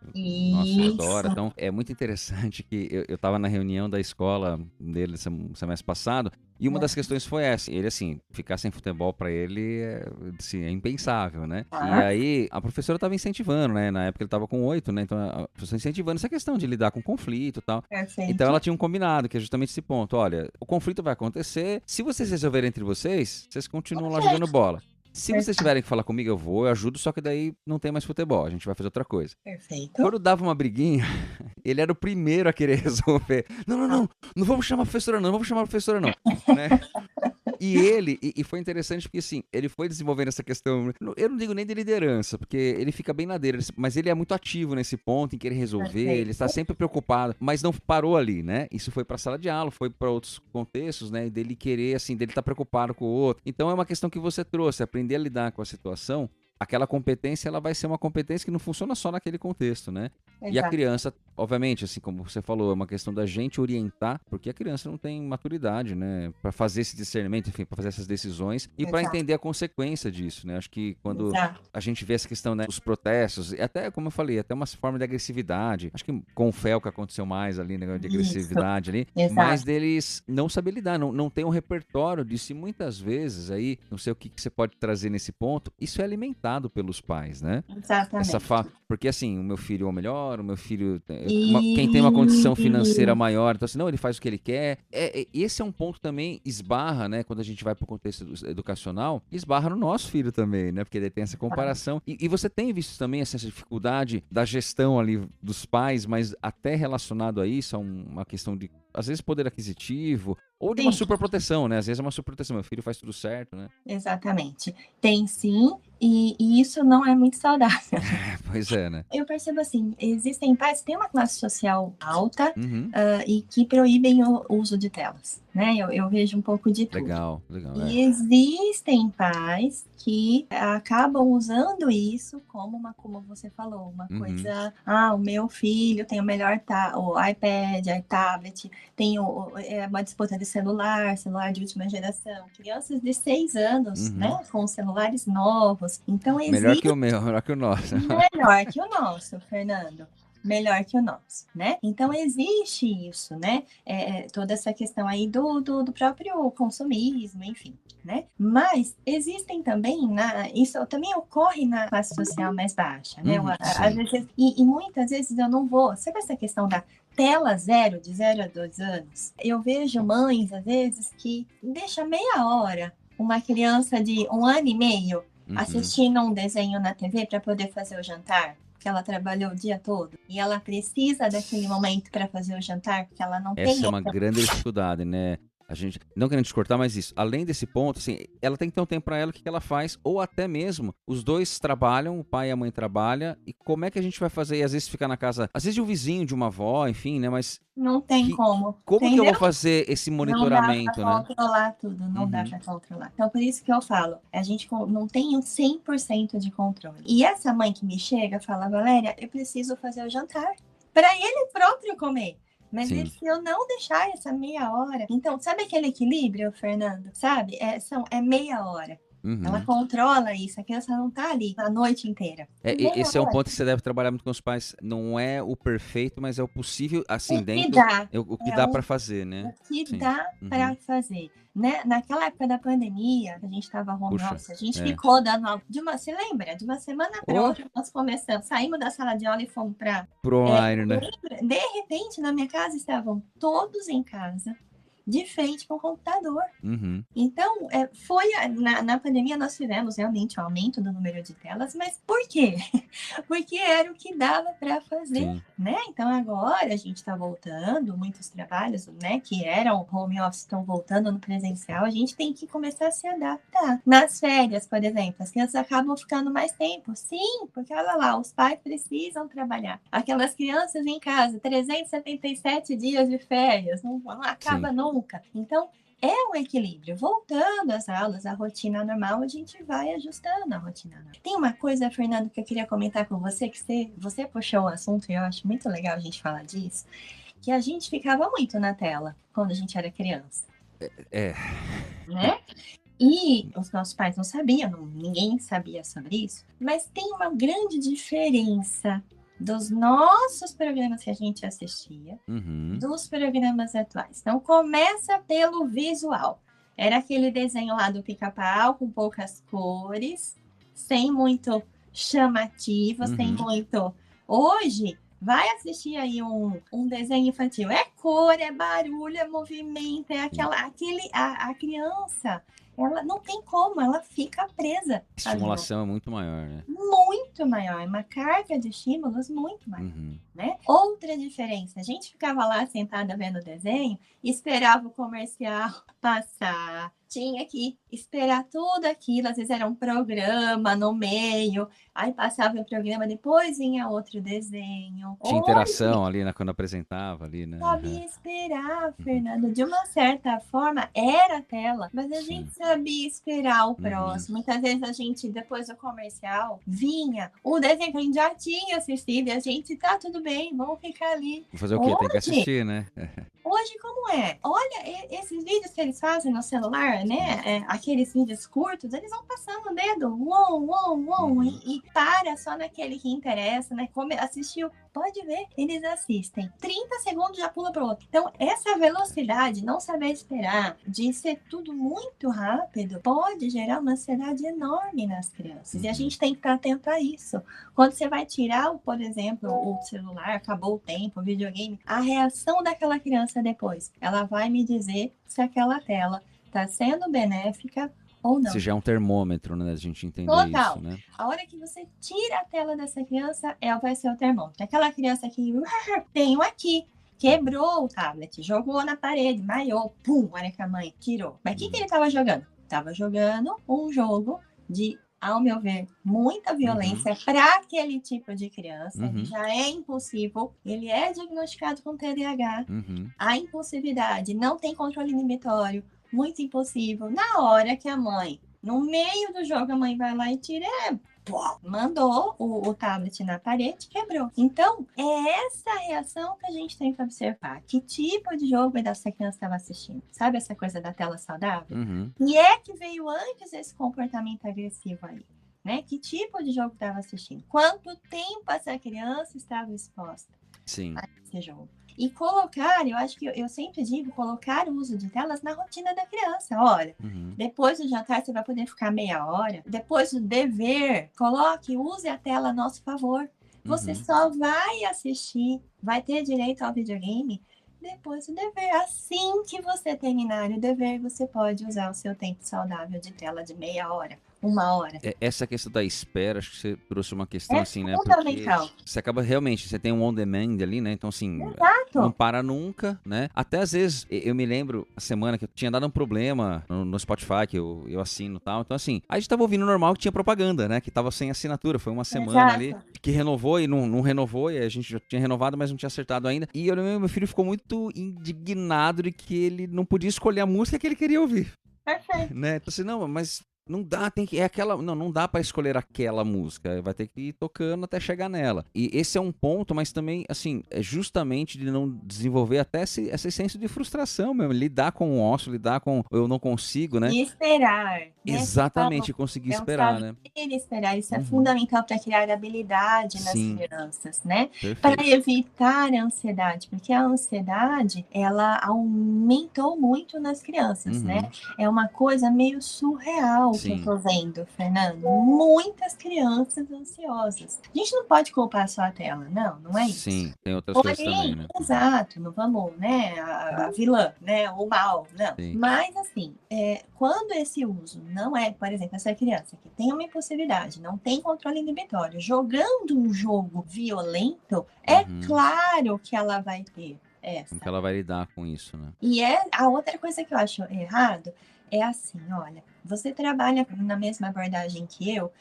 nossa, adora. Então, é muito interessante que eu tava na reunião da escola dele semestre passado, e uma das questões foi essa. Ele, assim, ficar sem futebol pra ele é impensável, né? E aí, a professora tava incentivando, né? Na época ele tava com 8, né? Então, a professora incentivando essa questão de lidar com conflito e tal. Perfeito. Então, ela tinha um combinado, que é justamente esse ponto. Olha, o conflito vai acontecer. Se vocês resolverem entre vocês continuam lá jogando bola. Se vocês tiverem que falar comigo, eu ajudo, só que daí não tem mais futebol, a gente vai fazer outra coisa. Perfeito. Quando dava uma briguinha, ele era o primeiro a querer resolver. Não vamos chamar a professora não, né? E foi interessante porque, assim, ele foi desenvolvendo essa questão, eu não digo nem de liderança, porque ele fica bem na dele, mas ele é muito ativo nesse ponto, em querer resolver, ele está sempre preocupado, mas não parou ali, né? Isso foi para a sala de aula, foi para outros contextos, né? Dele querer, assim, dele estar preocupado com o outro. Então é uma questão que você trouxe, aprender a lidar com a situação. Aquela competência, ela vai ser uma competência que não funciona só naquele contexto, né? Exato. E a criança, obviamente, assim como você falou, é uma questão da gente orientar, porque a criança não tem maturidade, né? Para fazer esse discernimento, enfim, para fazer essas decisões e para entender a consequência disso, né? Acho que quando a gente vê essa questão, né, dos protestos, e até, como eu falei, até uma forma de agressividade, acho que com o Felca aconteceu mais ali, né, de agressividade ali, mas deles não saber lidar, não tem um repertório disso, e muitas vezes aí, não sei o que você pode trazer nesse ponto, isso é alimentado pelos pais, né? Exatamente. Porque assim, o meu filho é o melhor, o meu filho quem tem uma condição financeira maior, então assim, não, ele faz o que ele quer. Esse é um ponto também, esbarra, né? Quando a gente vai para o contexto educacional, esbarra no nosso filho também, né? Porque ele tem essa comparação. E você tem visto também essa dificuldade da gestão ali dos pais, mas até relacionado a isso, a uma questão de, às vezes, poder aquisitivo, ou de uma superproteção, né? Às vezes é uma superproteção, meu filho faz tudo certo, né? Exatamente. Tem sim, e isso não é muito saudável. Pois é, né? Eu percebo assim, existem pais que têm uma classe social alta e que proíbem o uso de telas, né? Eu vejo um pouco de tudo. Legal. E existem pais que acabam usando isso como como você falou, uma coisa, o meu filho tem o melhor o iPad, a tablet, tem uma disputa de celular de última geração, crianças de 6 anos, né, com celulares novos, então melhor que o meu, melhor que o nosso. Melhor que o nosso, Fernando. Melhor que o nosso, né? Então existe isso, né? Toda essa questão aí do próprio consumismo, enfim, né? Mas existem também, isso também ocorre na classe social mais baixa, né? Às vezes, e muitas vezes eu não vou. Sabe essa questão da tela zero, de 0 a 2 anos? Eu vejo mães, às vezes, que deixa meia hora uma criança de 1 ano e meio assistindo um desenho na TV para poder fazer o jantar, porque ela trabalhou o dia todo e ela precisa daquele momento para fazer o jantar, porque ela não tem. Essa é uma grande dificuldade, né? A gente, não querendo te cortar, mas isso, além desse ponto, assim, ela tem que ter um tempo para ela, o que ela faz, ou até mesmo, os dois trabalham, o pai e a mãe trabalham, e como é que a gente vai fazer, e às vezes ficar na casa, às vezes de um vizinho, de uma avó, enfim, né, mas... Não tem como. Como que eu vou fazer esse monitoramento, né? Não dá pra controlar tudo, não dá pra controlar. Então, por isso que eu falo, a gente não tem 100% de controle. E essa mãe que me chega, fala, Valéria, eu preciso fazer o jantar, para ele próprio comer. Mas se eu não deixar essa meia hora... Então, sabe aquele equilíbrio, Fernando? Sabe? É meia hora. Ela controla isso. A criança não tá ali a noite inteira. Esse é um ponto que você deve trabalhar muito com os pais. Não é o perfeito, mas é o possível, assim, o que dá para fazer, né? O que dá para fazer. Né? Naquela época da pandemia, a gente estava home office, a gente ficou dando você lembra? De uma semana para outra, nós começamos, saímos da sala de aula e fomos para pro online, né? De repente, na minha casa, estavam todos em casa, de frente com o computador. Então, na pandemia nós tivemos realmente um aumento do número de telas, mas por quê? Porque era o que dava para fazer, né? Então, agora a gente está voltando, muitos trabalhos, né, que eram home office estão voltando no presencial, a gente tem que começar a se adaptar. Nas férias, por exemplo, as crianças acabam ficando mais tempo. Sim, porque olha lá, os pais precisam trabalhar. Aquelas crianças em casa, 377 dias de férias, não acaba nunca. Então, é um equilíbrio. Voltando às aulas, a rotina normal, a gente vai ajustando a rotina normal. Tem uma coisa, Fernando, que eu queria comentar com você, que você puxou o assunto, e eu acho muito legal a gente falar disso, que a gente ficava muito na tela quando a gente era criança. Né? E os nossos pais não sabiam, ninguém sabia sobre isso, mas tem uma grande diferença dos nossos programas que a gente assistia, dos programas atuais. Então, começa pelo visual. Era aquele desenho lá do Pica-Pau, com poucas cores, sem muito chamativo, sem muito... Hoje, Vai assistir aí um desenho infantil. É cor, é barulho, é movimento, é a criança, ela não tem como, ela fica presa. A estimulação é muito maior, né? Muito maior, é uma carga de estímulos muito maior, né? Outra diferença, a gente ficava lá sentada vendo o desenho, esperava o comercial passar, tinha que esperar tudo aquilo, às vezes era um programa no meio, aí passava o programa, depois vinha outro desenho. Tinha interação ali, né, quando apresentava ali, né? Sabia esperar, Fernando. De uma certa forma, era a tela, mas a gente sabia esperar o próximo. Muitas vezes a gente, depois do comercial, vinha o desenho que a gente já tinha assistido e a gente, tá tudo bem, vamos ficar ali. Fazer o quê? Tem que assistir, né? Hoje, como é? Olha, esses vídeos que eles fazem no celular, né? Aqueles vídeos curtos, eles vão passando o dedo, e para só naquele que interessa, né? Como assistiu, pode ver, eles assistem. 30 segundos já pula para o outro. Então, essa velocidade, não saber esperar, de ser tudo muito rápido, pode gerar uma ansiedade enorme nas crianças. E a gente tem que estar atento a isso. Quando você vai tirar, por exemplo, o celular, acabou o tempo, o videogame, a reação daquela criança depois, ela vai me dizer se aquela tela está sendo benéfica ou não. Se já é um termômetro, né? A gente entender Total. isso, né? A hora que você tira a tela dessa criança, vai ser o termômetro. Aquela criança que tenho aqui, quebrou o tablet, jogou na parede, maiou, pum, olha que a mãe tirou. Mas o que ele estava jogando? Estava jogando um jogo de, ao meu ver, muita violência para aquele tipo de criança. Ele já é impulsivo, ele é diagnosticado com TDAH. A impulsividade não tem controle inibitório, muito impulsivo. Na hora que a mãe, no meio do jogo, a mãe vai lá e tira, mandou o tablet na parede, quebrou. Então, é essa reação que a gente tem que observar. Que tipo de jogo essa criança estava assistindo? Sabe essa coisa da tela saudável? E é que veio antes esse comportamento agressivo aí, né? Que tipo de jogo estava assistindo? Quanto tempo essa criança estava exposta a esse jogo? E colocar, eu acho que eu sempre digo, colocar o uso de telas na rotina da criança. Olha, depois do jantar você vai poder ficar meia hora. Depois do dever, use a tela a nosso favor. Você só vai assistir, vai ter direito ao videogame depois do dever. Assim que você terminar o dever, você pode usar o seu tempo saudável de tela de meia hora. 1 hora. Essa questão da espera, acho que você trouxe uma questão assim, né? Porque você acaba realmente, você tem um on demand ali, né? Então, assim, não para nunca, né? Até às vezes, eu me lembro a semana que eu tinha dado um problema no Spotify, que eu assino e tal. Então, assim, a gente tava ouvindo normal que tinha propaganda, né? Que tava sem assinatura. Foi uma semana ali que renovou e não renovou. E a gente já tinha renovado, mas não tinha acertado ainda. E eu lembro, meu filho ficou muito indignado de que ele não podia escolher a música que ele queria ouvir. Perfeito. Né? Então, assim, não, mas não dá, não dá pra escolher aquela música, vai ter que ir tocando até chegar nela. E esse é um ponto, mas também, assim, é justamente de não desenvolver até esse senso de frustração mesmo, lidar com o ócio, lidar com eu não consigo, né? E esperar. Né? Exatamente, conseguir esperar, né? Esperar, isso é fundamental para criar habilidade nas crianças, né? Para evitar a ansiedade, porque a ansiedade, ela aumentou muito nas crianças, né? É uma coisa meio surreal que eu tô vendo, Fernando. Muitas crianças ansiosas. A gente não pode culpar só a tela, não é isso. Sim, tem outras coisas também, né? Exato, não vamos, né, a vilã, né, o mal, não. Sim. Mas, assim, quando esse uso não é, por exemplo, essa criança que tem uma impulsividade, não tem controle inibitório, jogando um jogo violento, é claro que ela vai ter essa. Como que ela vai lidar com isso, né? E a outra coisa que eu acho errado é assim, olha, você trabalha na mesma abordagem que eu,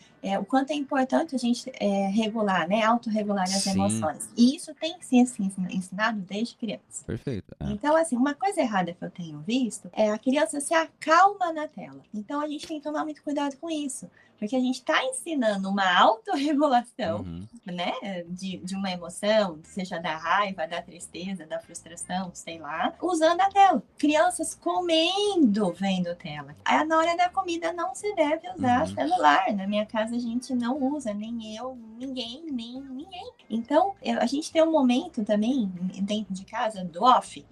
o quanto é importante a gente regular, né, autorregular as emoções. E isso tem que ser ensinado desde criança. Perfeito. Então, assim, uma coisa errada que eu tenho visto é a criança se acalma na tela. Então, a gente tem que tomar muito cuidado com isso. Porque a gente está ensinando uma autorregulação, né, de uma emoção, seja da raiva, da tristeza, da frustração, sei lá, usando a tela. Crianças comendo, vendo tela. Aí, na hora da comida, não se deve usar celular. Na minha casa, a gente não usa, nem eu, ninguém. Então, a gente tem um momento também, dentro de casa, do off.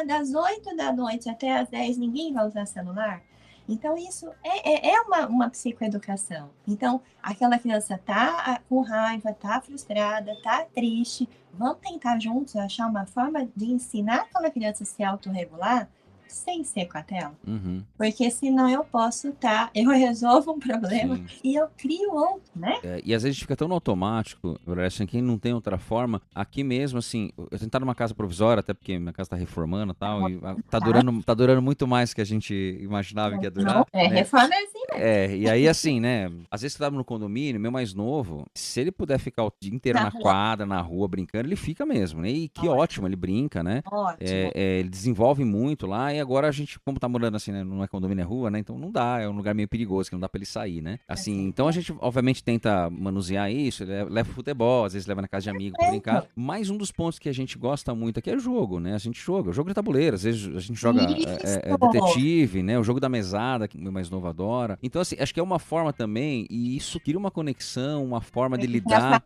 Das 8 da noite até as 10, ninguém vai usar celular. Então, isso é uma psicoeducação. Então, aquela criança tá com raiva, tá frustrada, tá triste. Vamos tentar juntos achar uma forma de ensinar aquela criança a se autorregular sem ser com a tela. Uhum. Porque senão eu posso eu resolvo um problema Sim. e eu crio outro, né? E às vezes fica tão no automático, assim, quem não tem outra forma, aqui mesmo, assim, eu tenho numa casa provisória, até porque minha casa tá reformando e tal, e tá durando muito mais que a gente imaginava que ia durar. Não, né? reforma é assim, né? E aí assim, né, às vezes você tava no condomínio, meu mais novo, se ele puder ficar o dia inteiro na quadra, na rua, brincando, ele fica mesmo, né? E que ótimo, ele brinca, né? Ótimo. Ele desenvolve muito lá, e agora a gente, como tá morando assim, né, não é condomínio, é rua, né? Então não dá, é um lugar meio perigoso, que não dá pra ele sair, né? Assim, então a gente, obviamente, tenta manusear isso, leva futebol, às vezes leva na casa de amigo pra brincar. Mas um dos pontos que a gente gosta muito aqui é jogo, né? A gente joga, jogo de tabuleiro, às vezes a gente joga detetive, né? O jogo da mesada, que o meu mais novo adora. Então, assim, acho que é uma forma também, e isso cria uma conexão, uma forma de lidar.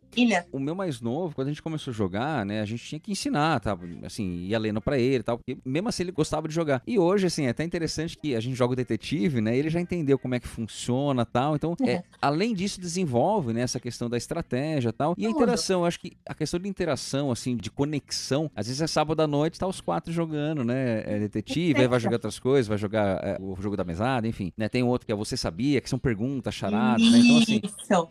O meu mais novo, quando a gente começou a jogar, né? A gente tinha que ensinar, tá? Assim, ia lendo pra ele e tal, porque mesmo assim ele gostava de jogar. E hoje, assim, é até interessante que a gente joga o detetive, né? Ele já entendeu como é que funciona e tal. Então, além disso, desenvolve, né, essa questão da estratégia e tal. E a interação, eu acho que a questão de interação, assim, de conexão, às vezes é sábado à noite, tá os 4 jogando, né? Detetive, aí vai jogar outras coisas, vai jogar o jogo da mesada, enfim, né? Tem outro que é Você Sabia, que são perguntas, charadas, né? Então, assim,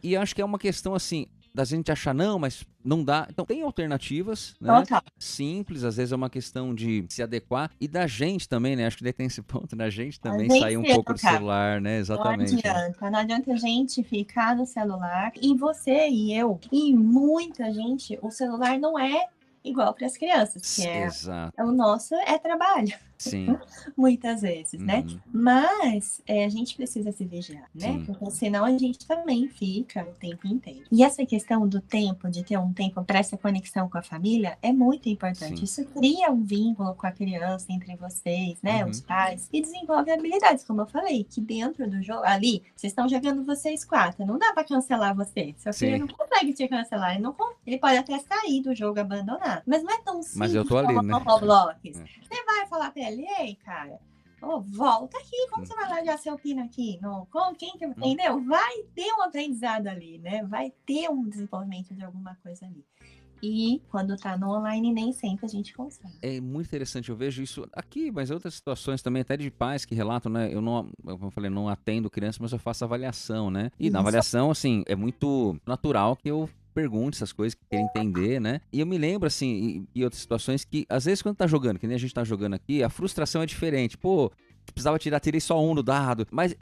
e eu acho que é uma questão, assim, da gente achar, não, mas não dá. Então, tem alternativas, né? Simples, às vezes é uma questão de se adequar. E da gente também, né? Acho que daí tem esse ponto, da gente também sair um pouco do celular, né? Exatamente. Não adianta a gente ficar no celular. E você e eu, e muita gente, o celular não é igual para as crianças, que o nosso é trabalho. Sim. Muitas vezes, né? Mas a gente precisa se vigiar, né? Sim. Porque senão a gente também fica o tempo inteiro. E essa questão do tempo, de ter um tempo para essa conexão com a família, é muito importante. Sim. Isso cria um vínculo com a criança, entre vocês, né? Os pais. E desenvolve habilidades, como eu falei, que dentro do jogo, ali, vocês estão jogando vocês 4. Não dá para cancelar você. Seu filho não consegue te cancelar. Ele pode até sair do jogo, abandonar. Mas não é tão simples. Mas eu tô ali, né? Roblox. Você vai falar pra ele, ei, cara, volta aqui, como você vai largar seu pino aqui? Quem que entendeu? Vai ter um aprendizado ali, né? Vai ter um desenvolvimento de alguma coisa ali. E quando tá no online, nem sempre a gente consegue. É muito interessante, eu vejo isso aqui, mas em outras situações também, até de pais que relatam, né? Eu não, como eu falei, não atendo criança, mas eu faço avaliação, né? E na avaliação, assim, é muito natural que eu pergunte essas coisas, que quer entender, né? E eu me lembro, assim, em outras situações que, às vezes, quando tá jogando, que nem a gente tá jogando aqui, a frustração é diferente. Pô, precisava tirei só um do dado. Mas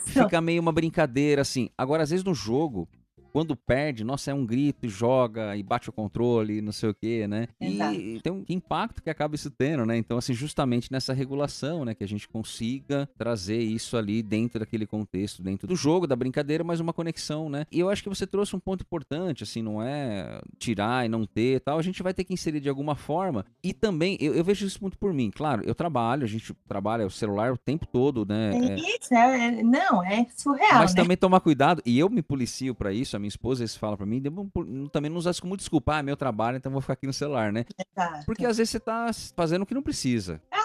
fica meio uma brincadeira, assim. Agora, às vezes, no jogo, quando perde, nossa, é um grito, joga e bate o controle, não sei o quê, né? Exato. E tem um impacto que acaba isso tendo, né? Então, assim, justamente nessa regulação, né? Que a gente consiga trazer isso ali dentro daquele contexto, dentro do jogo, da brincadeira, mas uma conexão, né? E eu acho que você trouxe um ponto importante, assim, não é tirar e não ter e tal, a gente vai ter que inserir de alguma forma. E também, eu vejo isso muito por mim, claro, eu trabalho, a gente trabalha o celular o tempo todo, né? Isso, não, é surreal, mas né? também tomar cuidado, e eu me policio pra isso, minha esposa fala pra mim, também não usar isso como desculpa, é meu trabalho, então vou ficar aqui no celular, né? Exato. Porque às vezes você tá fazendo o que não precisa. Tá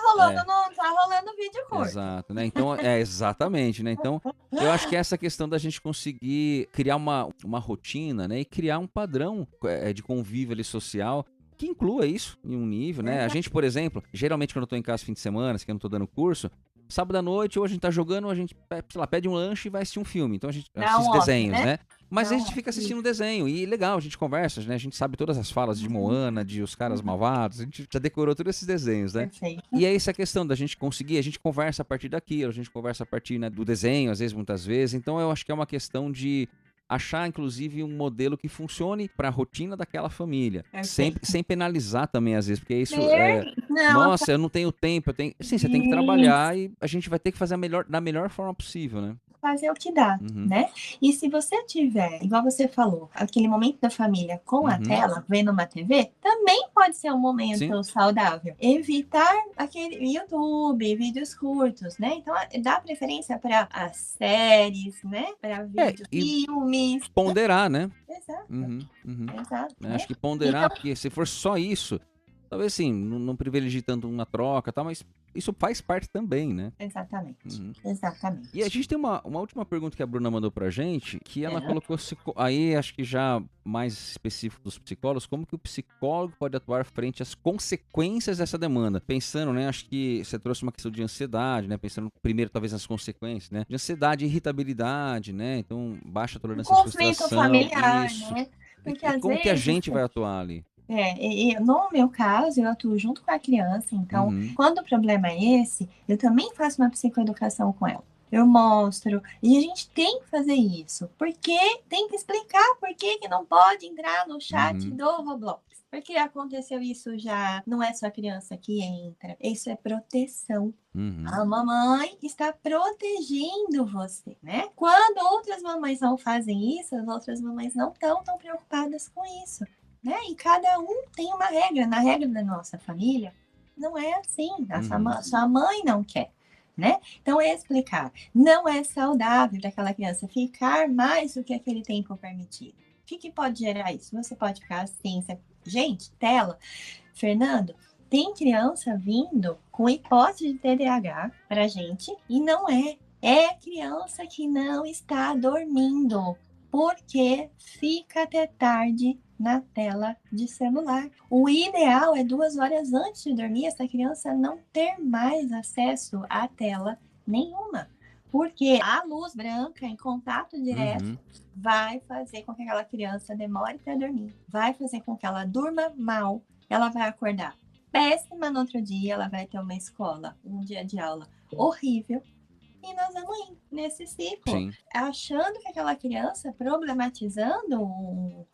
rolando vídeo curto. Exato, né? Então, exatamente, né? Então, eu acho que essa questão da gente conseguir criar uma rotina, né? E criar um padrão de convívio ali social que inclua isso em um nível, né? A gente, por exemplo, geralmente quando eu tô em casa fim de semana, que eu não tô dando curso, sábado à noite, ou a gente tá jogando, ou a gente, sei lá, pede um lanche e vai assistir um filme. Então a gente assiste desenhos, né? Mas a gente fica assistindo desenho. E legal, a gente conversa, né? A gente sabe todas as falas de Moana, de Os Caras Malvados. A gente já decorou todos esses desenhos, né? Perfeito. E é essa questão da gente conseguir, a gente conversa a partir daquilo, a gente conversa a partir, né, do desenho, às vezes, muitas vezes. Então eu acho que é uma questão de achar, inclusive, um modelo que funcione para a rotina daquela família. Sem penalizar também, às vezes, porque isso nossa, eu não tenho tempo, sim, você tem que trabalhar e a gente vai ter que fazer da melhor forma possível, né? Fazer o que dá, né? E se você tiver, igual você falou, aquele momento da família com a tela, vendo uma TV, também pode ser um momento saudável. Evitar aquele YouTube, vídeos curtos, né? Então, dá preferência para as séries, né? Para vídeos, filmes. Ponderar, né? Exato. Exato. Exato, Acho que ponderar, porque se for só isso, Talvez assim, não privilegie tanto uma troca, tá, mas isso faz parte também, né? Exatamente. Uhum. Exatamente. E a gente tem uma última pergunta que a Bruna mandou pra gente, que ela É. colocou aí, acho que já mais específico dos psicólogos, como que o psicólogo pode atuar frente às consequências dessa demanda? Pensando, né, acho que você trouxe uma questão de ansiedade, né, pensando primeiro talvez nas consequências, né, de ansiedade, irritabilidade, né, então baixa Um tolerância à conflito frustração, familiar, isso. né? Porque E às como que a vezes gente vai atuar ali? no meu caso, eu atuo junto com a criança, então, Uhum, quando o problema é esse, eu também faço uma psicoeducação com ela. Eu mostro, e a gente tem que fazer isso, porque tem que explicar por que não pode entrar no chat uhum, do Roblox. Porque aconteceu isso já, não é só a criança que entra, isso é proteção. uhum, A mamãe está protegendo você, né? Quando outras mamães não fazem isso, as outras mamães não estão tão preocupadas com isso, né? E cada um tem uma regra. Na regra da nossa família, não é assim. uhum, Sua mãe não quer, né? Então, é explicar. Não é saudável para aquela criança ficar mais do que aquele tempo permitido. O que pode gerar isso? Você pode ficar assim. Gente, tela. Fernando, tem criança vindo com hipótese de TDAH pra gente e não é. É criança que não está dormindo porque fica até tarde na tela de celular. O ideal é 2 horas antes de dormir essa criança não ter mais acesso à tela nenhuma. Porque a luz branca em contato direto uhum, vai fazer com que aquela criança demore para dormir, vai fazer com que ela durma mal, ela vai acordar péssima no outro dia, ela vai ter uma escola, um dia de aula horrível. E nós vamos indo nesse ciclo, sim, achando que aquela criança, problematizando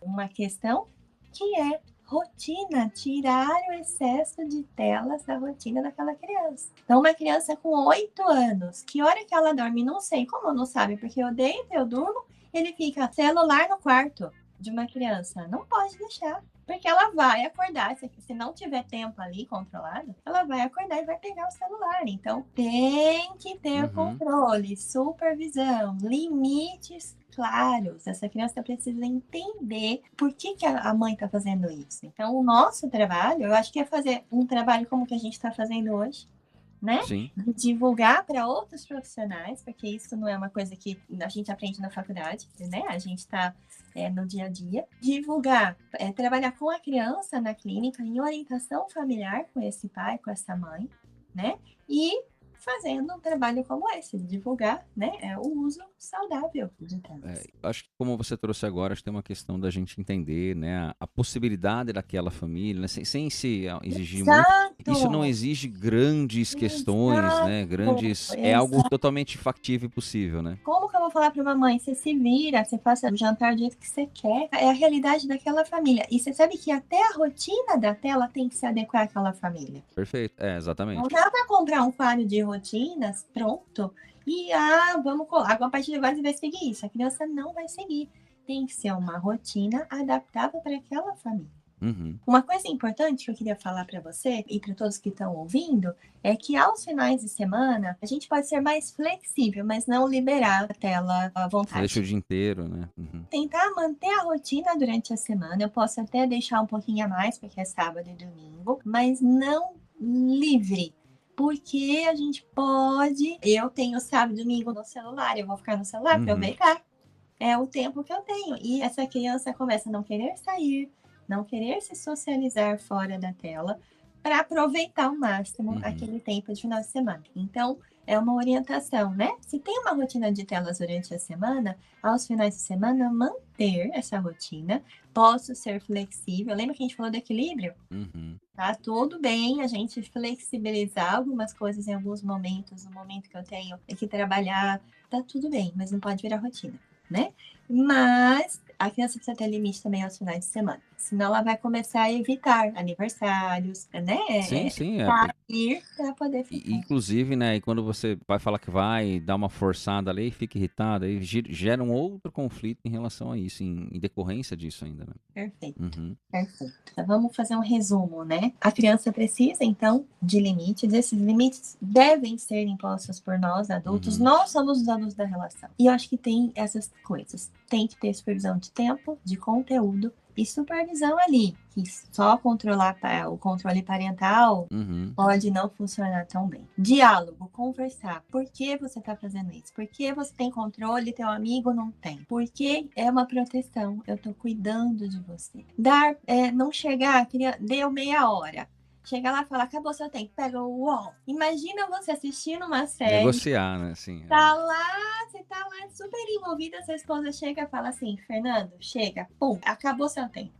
uma questão que é rotina, tirar o excesso de telas da rotina daquela criança. Então, uma criança com 8 anos, que hora que ela dorme? Não sei, como não sabe, porque eu deito, eu durmo, ele fica celular no quarto de uma criança. Não pode deixar. Porque ela vai acordar, se não tiver tempo ali controlado, ela vai acordar e vai pegar o celular. Então, tem que ter uhum, controle, supervisão, limites claros. Essa criança precisa entender por que a mãe está fazendo isso. Então, o nosso trabalho, eu acho que é fazer um trabalho como que a gente está fazendo hoje, né? sim, Divulgar para outros profissionais, porque isso não é uma coisa que a gente aprende na faculdade, né? A gente está no dia a dia. Divulgar, trabalhar com a criança na clínica, em orientação familiar com esse pai, com essa mãe, né? E fazendo um trabalho como esse, divulgar, né? O uso saudável de telas. acho que como você trouxe agora, acho que tem uma questão da gente entender, né, a possibilidade daquela família, né, sem se exigir muito. Isso não Exato! exige grandes questões, né, Exato! é algo Exato! totalmente factível e possível, né? Como que eu vou falar para uma mãe? Você se vira, você faça o jantar do jeito que você quer. É a realidade daquela família. E você sabe que até a rotina da tela tem que se adequar àquela família. Perfeito, Não exatamente. dá para comprar um quadro de rotinas pronto e, vamos colar. A partir de agora você vai seguir isso. A criança não vai seguir. Tem que ser uma rotina adaptável para aquela família. Uhum, Uma coisa importante que eu queria falar para você e para todos que estão ouvindo é que aos finais de semana a gente pode ser mais flexível, mas não liberar a tela à você deixa o vontade. dia inteiro, né? Uhum, Tentar manter a rotina durante a semana. Eu posso até deixar um pouquinho a mais, porque é sábado e domingo, mas não livre. Porque a gente pode. Eu tenho sábado e domingo no celular, eu vou ficar no celular, uhum, aproveitar. É o tempo que eu tenho. E essa criança começa a não querer sair, não querer se socializar fora da tela, para aproveitar ao máximo uhum, aquele tempo de final de semana. Então, é uma orientação, né? Se tem uma rotina de telas durante a semana, aos finais de semana, manter essa rotina. Posso ser flexível. Lembra que a gente falou do equilíbrio? uhum. Tá tudo bem a gente flexibilizar algumas coisas em alguns momentos, no momento que eu tenho que trabalhar, tá tudo bem, mas não pode virar rotina, né? Mas a criança precisa ter limite também aos finais de semana, senão ela vai começar a evitar aniversários, né? Sim, sim, Sair para poder E, ficar. inclusive, né, e quando você vai falar que vai dar uma forçada ali, fica irritado, aí gera um outro conflito em relação a isso, em decorrência disso ainda, né? Perfeito. Uhum, Perfeito. Então, vamos fazer um resumo, né? A criança precisa, então, de limites. Esses limites devem ser impostos por nós, adultos. uhum, Nós somos os adultos da relação. E eu acho que tem essas coisas. Tem que ter supervisão de tempo, de conteúdo e supervisão ali, que só controlar o controle parental pode não funcionar tão bem. Diálogo, conversar. Por que você está fazendo isso? Por que você tem controle e teu amigo não tem? Porque é uma proteção, eu estou cuidando de você. Não chegar, deu meia hora. Chega lá e fala, acabou seu tempo, pega o UOL. Imagina você assistindo uma série. Negociar, né? Assim, você tá lá super envolvida, sua esposa chega e fala assim, Fernando, chega, pum, acabou seu tempo.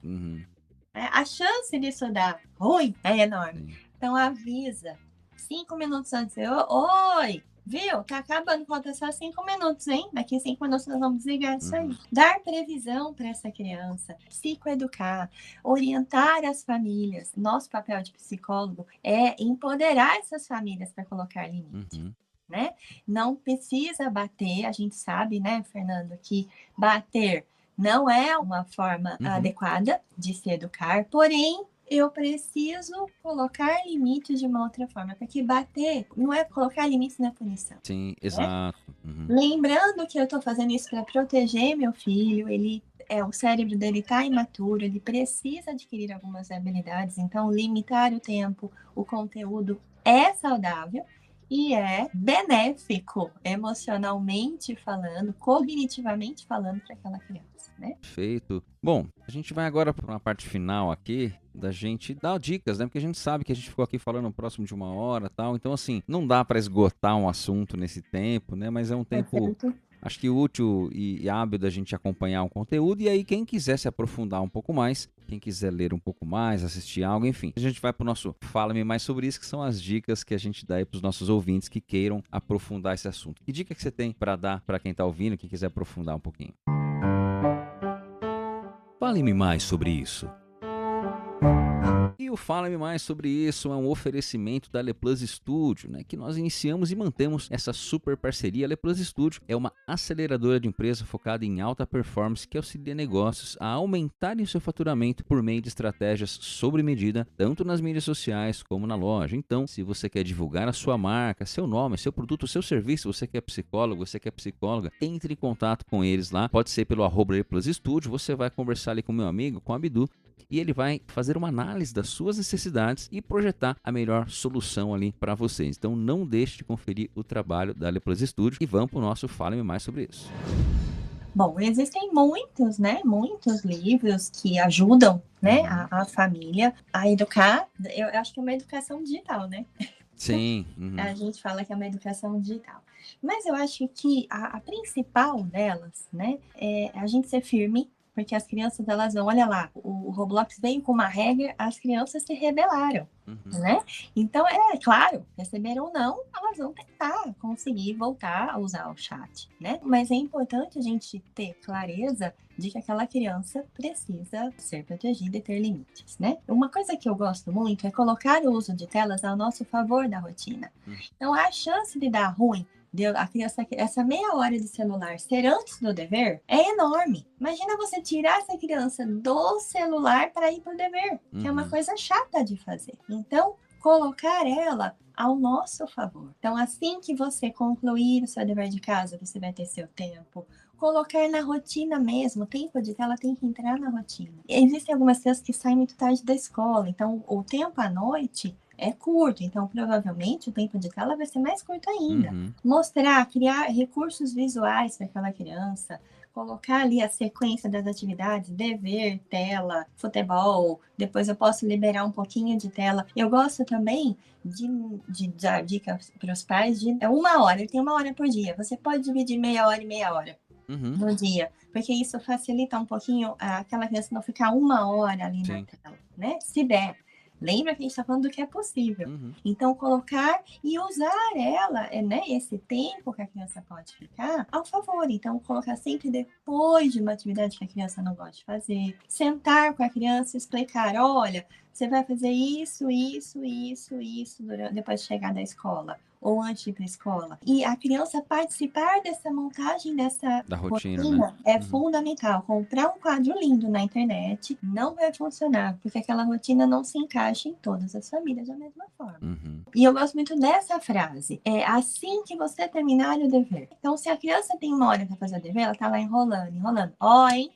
A chance disso dar ruim é enorme. Então avisa, 5 minutos antes, oi, viu? Tá acabando, falta só 5 minutos, hein? Daqui 5 minutos nós vamos desligar isso aí. Dar previsão para essa criança, psicoeducar, orientar as famílias. Nosso papel de psicólogo é empoderar essas famílias para colocar limite. Né? Não precisa bater, a gente sabe, né, Fernando, que bater não é uma forma adequada de se educar, porém, eu preciso colocar limites de uma outra forma, porque bater não é colocar limites na punição. Sim, exato. Lembrando que eu estou fazendo isso para proteger meu filho, o cérebro dele está imaturo, ele precisa adquirir algumas habilidades, então limitar o tempo, o conteúdo é saudável e é benéfico, emocionalmente falando, cognitivamente falando para aquela criança. Né? Perfeito. Bom, a gente vai agora para uma parte final aqui da gente dar dicas, né? Porque a gente sabe que a gente ficou aqui falando próximo de 1 hora e tal. Então, assim, não dá para esgotar um assunto nesse tempo, né? Mas é um tempo, acho que útil e hábil da gente acompanhar um conteúdo. E aí, quem quiser se aprofundar um pouco mais, quem quiser ler um pouco mais, assistir algo, enfim. A gente vai para o nosso Fala-me Mais Sobre Isso, que são as dicas que a gente dá aí para os nossos ouvintes que queiram aprofundar esse assunto. Que dica que você tem para dar para quem está ouvindo, quem quiser aprofundar um pouquinho? Fale-me mais sobre isso. E o Fala-me Mais Sobre Isso é um oferecimento da Leplus Studio, né, que nós iniciamos e mantemos essa super parceria. A Leplus Studio é uma aceleradora de empresa focada em alta performance que auxilia negócios a aumentarem o seu faturamento por meio de estratégias sobre medida, tanto nas mídias sociais como na loja. Então, se você quer divulgar a sua marca, seu nome, seu produto, seu serviço, você que é psicólogo, você que é psicóloga, entre em contato com eles lá. Pode ser pelo @Leplus Studio, você vai conversar ali com o meu amigo, com o Abdu, e ele vai fazer uma análise das suas necessidades e projetar a melhor solução ali para vocês. Então não deixe de conferir o trabalho da Leplus Studio e vamos para o nosso Fala-me Mais Sobre Isso. Bom, existem muitos, né? Muitos livros que ajudam, né, a família a educar. Eu acho que é uma educação digital, né? Sim. A gente fala que é uma educação digital. Mas eu acho que a principal delas, né, é a gente ser firme. Porque as crianças, elas vão, olha lá, o Roblox veio com uma regra, as crianças se rebelaram, né? Então, é claro, receberam ou não, elas vão tentar conseguir voltar a usar o chat, né? Mas é importante a gente ter clareza de que aquela criança precisa ser protegida e ter limites, né? Uma coisa que eu gosto muito é colocar o uso de telas ao nosso favor na rotina. Então, a chance de dar ruim, a criança, essa meia hora de celular ser antes do dever é enorme. Imagina você tirar essa criança do celular para ir para o dever, que é uma coisa chata de fazer. Então, colocar ela ao nosso favor. Então, assim que você concluir o seu dever de casa, você vai ter seu tempo. Colocar na rotina mesmo, o tempo de tela tem que entrar na rotina. Existem algumas crianças que saem muito tarde da escola, então o tempo à noite é curto, então provavelmente o tempo de tela vai ser mais curto ainda. Mostrar, criar recursos visuais para aquela criança, colocar ali a sequência das atividades, dever, tela, futebol, depois eu posso liberar um pouquinho de tela. Eu gosto também de dar dicas para os pais de 1 hora, ele tem 1 hora por dia, você pode dividir meia hora e meia hora no dia, porque isso facilita um pouquinho aquela criança não ficar 1 hora ali na tela, né? Se der. Lembra que a gente está falando do que é possível. Então, colocar e usar ela, né, esse tempo que a criança pode ficar, ao favor. Então, colocar sempre depois de uma atividade que a criança não gosta de fazer. Sentar com a criança e explicar, olha, você vai fazer isso, depois de chegar da escola. Ou antes de ir para a escola. E a criança participar dessa montagem, dessa rotina, né? É fundamental. Comprar um quadro lindo na internet não vai funcionar, porque aquela rotina não se encaixa em todas as famílias da mesma forma. E eu gosto muito dessa frase. É assim que você terminar o dever. Então, se a criança tem 1 hora para fazer o dever, ela tá lá enrolando. Ó, hein?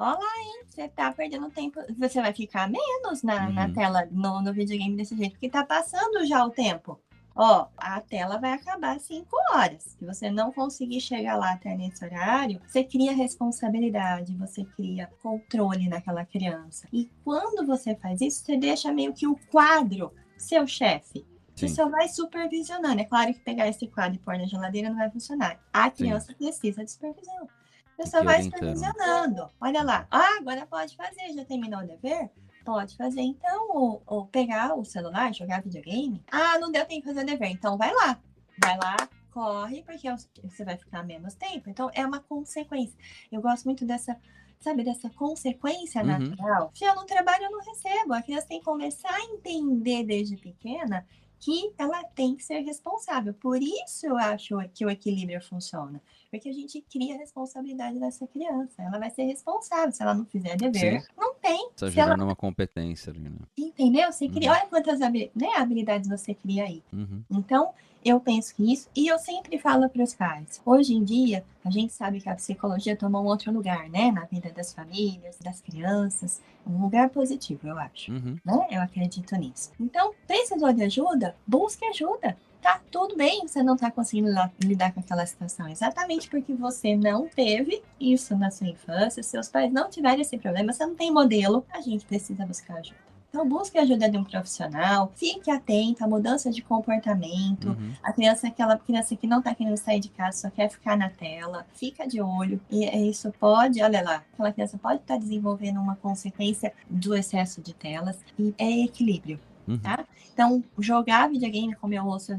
Ó lá, hein? Você tá perdendo tempo. Você vai ficar menos na Uhum. tela, no videogame desse jeito, porque tá passando já o tempo. Ó, a tela vai acabar às 5 horas. Se você não conseguir chegar lá até nesse horário, você cria responsabilidade, você cria controle naquela criança. E quando você faz isso, você deixa meio que o quadro seu chefe. Você Sim, só vai supervisionando. É claro que pegar esse quadro e pôr na geladeira não vai funcionar. A sim. criança precisa de supervisão. Você Tem só que ir vai orientando, né? supervisionando. Olha lá. Ah, agora pode fazer. Já terminou o dever? Pode fazer. Então, ou pegar o celular, jogar videogame. Ah, não deu tempo de fazer dever. Então, vai lá. Vai lá, corre, porque você vai ficar menos tempo. Então, é uma consequência. Eu gosto muito dessa, sabe, dessa consequência Uhum. natural. Se eu não trabalho, eu não recebo. A criança tem que começar a entender desde pequena que ela tem que ser responsável. Por isso eu acho que o equilíbrio funciona. Porque a gente cria a responsabilidade dessa criança. Ela vai ser responsável. Se ela não fizer Sim, dever, não tem. tá Se ela, gerando uma competência ali, né? entendeu? Você cria, Uhum. olha quantas habilidades você cria aí. Uhum. Então, eu penso que isso, e eu sempre falo para os pais, hoje em dia, a gente sabe que a psicologia tomou um outro lugar, né, na vida das famílias, das crianças, um lugar positivo, eu acho, Uhum. né, eu acredito nisso. Então, precisou de ajuda? Busque ajuda. Tá tudo bem, você não tá conseguindo lidar com aquela situação, exatamente porque você não teve isso na sua infância, seus pais não tiveram esse problema, você não tem modelo, a gente precisa buscar ajuda. Então, busque a ajuda de um profissional, fique atento à mudança de comportamento. Uhum. A criança, aquela criança que não está querendo sair de casa, só quer ficar na tela, fica de olho. E isso pode, olha lá, aquela criança pode estar desenvolvendo uma consequência do excesso de telas. E é equilíbrio. Uhum. Tá? Então, jogar videogame, como eu ouço,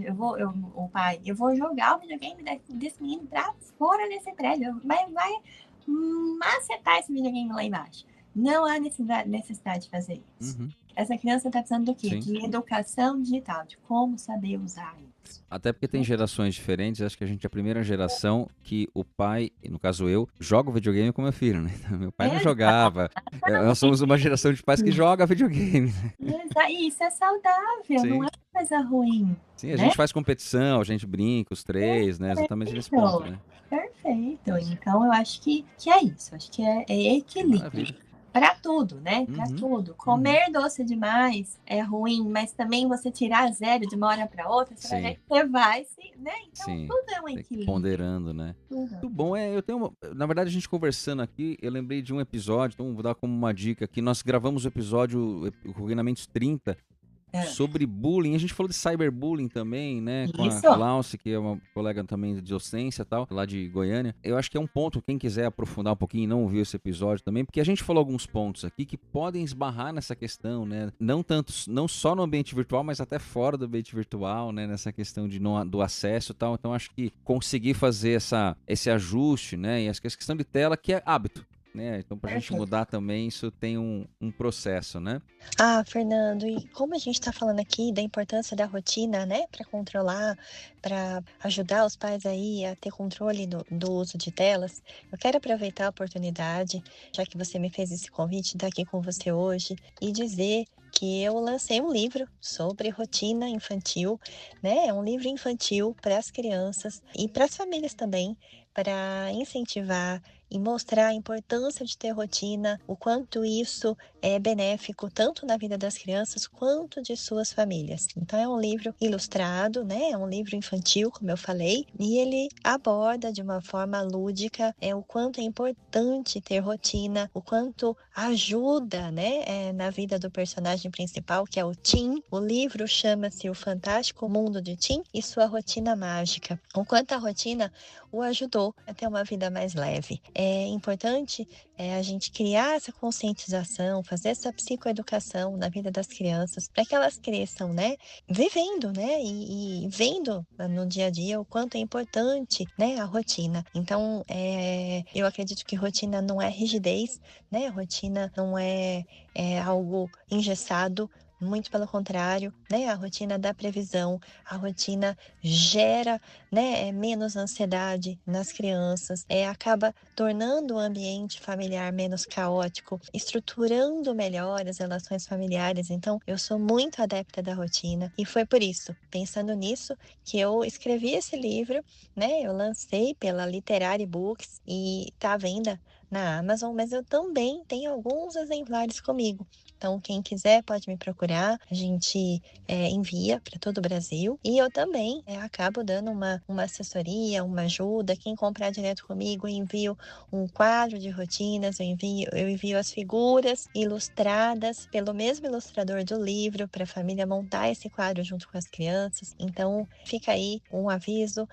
o pai, eu vou jogar o videogame desse menino pra fora desse prédio, vai macetar esse videogame lá embaixo. Não há necessidade de fazer isso. Uhum. Essa criança está precisando do quê? Sim. De educação digital, de como saber usar isso. Até porque tem gerações diferentes, acho que a gente é a primeira geração que o pai, e no caso eu, joga o videogame com meu filho, né? Então, meu pai não jogava. Nós somos uma geração de pais que joga videogame, né? E isso é saudável, não Sim. é coisa ruim, Sim, a né? gente faz competição, a gente brinca, os três, né? Exatamente nesse ponto, Perfeito, né? perfeito. Então, eu acho que é isso. Acho que é equilíbrio. Maravilha. Para tudo, né? Para Uhum. tudo. Uhum. Comer doce demais é ruim, mas também você tirar zero de uma hora para outra, você vai ver Sim, que você vai, né? Então, sim. tudo é um Tem que ir equilíbrio. ponderando, né? Tudo. Muito bom. Eu tenho na verdade, a gente conversando aqui, eu lembrei de um episódio, então vou dar como uma dica aqui. Nós gravamos o episódio, o Ruinamentos 30, É. sobre bullying. A gente falou de cyberbullying também, né? Com a Isso. Glauce, que é uma colega também de docência e tal, lá de Goiânia. Eu acho que é um ponto, quem quiser aprofundar um pouquinho e não ouviu esse episódio também, porque a gente falou alguns pontos aqui que podem esbarrar nessa questão, né? Não só no ambiente virtual, mas até fora do ambiente virtual, né? Nessa questão do acesso e tal. Então acho que conseguir fazer esse ajuste, né? E essa questão de tela que é hábito. Né? Então, para a gente Perfeito. mudar também, isso tem um processo, né? Ah, Fernando, e como a gente está falando aqui da importância da rotina, né, para controlar, para ajudar os pais aí a ter controle do uso de telas, eu quero aproveitar a oportunidade, já que você me fez esse convite, de estar aqui com você hoje e dizer que eu lancei um livro sobre rotina infantil, né? É um livro infantil para as crianças e para as famílias também, para incentivar e mostrar a importância de ter rotina, o quanto isso é benéfico tanto na vida das crianças quanto de suas famílias. Então é um livro ilustrado, né? É um livro infantil, como eu falei, e ele aborda de uma forma lúdica o quanto é importante ter rotina, o quanto ajuda, né, na vida do personagem principal, que é o Tim. O livro chama-se O Fantástico Mundo de Tim e Sua Rotina Mágica. O quanto a rotina o ajudou a ter uma vida mais leve. É importante a gente criar essa conscientização, fazer essa psicoeducação na vida das crianças, para que elas cresçam, né, vivendo, né, e vendo no dia a dia o quanto é importante, né, a rotina. Então, eu acredito que rotina não é rigidez, né, rotina não é algo engessado, muito pelo contrário, né? A rotina dá previsão, a rotina gera, né, menos ansiedade nas crianças, acaba tornando o ambiente familiar menos caótico, estruturando melhor as relações familiares. Então, eu sou muito adepta da rotina e foi por isso, pensando nisso, que eu escrevi esse livro, né? Eu lancei pela Literary Books e está à venda na Amazon, mas eu também tenho alguns exemplares comigo. Então, quem quiser pode me procurar, a gente envia para todo o Brasil. E eu também acabo dando uma assessoria, uma ajuda. Quem comprar direto comigo, eu envio um quadro de rotinas, eu envio as figuras ilustradas pelo mesmo ilustrador do livro, para a família montar esse quadro junto com as crianças. Então, fica aí um aviso,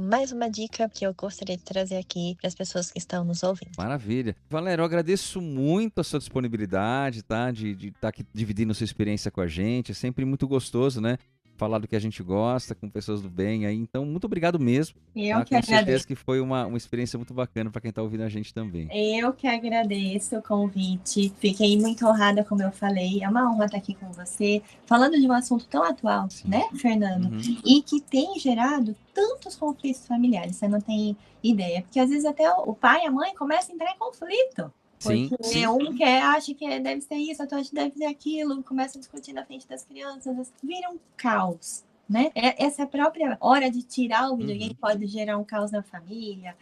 mais uma dica que eu gostaria de trazer aqui para as pessoas que estão nos ouvindo. Maravilha. Valéria, eu agradeço muito a sua disponibilidade, tá? De estar aqui dividindo sua experiência com a gente. É sempre muito gostoso, né? Falar do que a gente gosta, com pessoas do bem aí. Então, muito obrigado mesmo. Eu que Tenho certeza agradeço. que foi uma experiência muito bacana para quem está ouvindo a gente também. Eu que agradeço o convite. Fiquei muito honrada, como eu falei. É uma honra estar aqui com você, falando de um assunto tão atual, Sim. né, Fernando? E que tem gerado tantos conflitos familiares, você não tem ideia. Porque às vezes até o pai e a mãe começam a entrar em conflito. Sim, Porque sim. um acha que deve ser isso, outro acha que deve ser aquilo, começa a discutir na frente das crianças, vira um caos, né? Essa própria hora de tirar o videogame pode gerar um caos na família,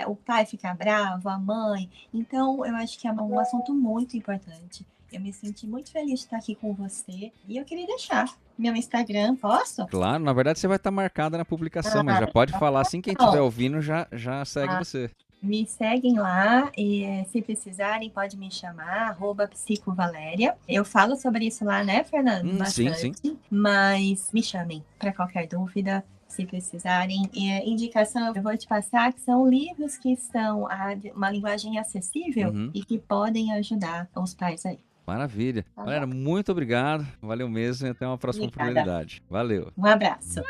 o pai fica bravo, a mãe. Então, eu acho que é um assunto muito importante. Eu me senti muito feliz de estar aqui com você e eu queria deixar meu Instagram, posso? Claro, na verdade você vai estar marcada na publicação, mas já pode falar assim, quem estiver ouvindo já segue você. Me seguem lá e se precisarem pode me chamar, @psicovaléria. Eu falo sobre isso lá, né, Fernando? Bastante. Sim. Mas me chamem para qualquer dúvida, se precisarem. Indicação eu vou te passar que são livros que são uma linguagem acessível e que podem ajudar os pais aí. Maravilha. Galera, muito obrigado. Valeu mesmo e até uma próxima oportunidade. Valeu. Um abraço.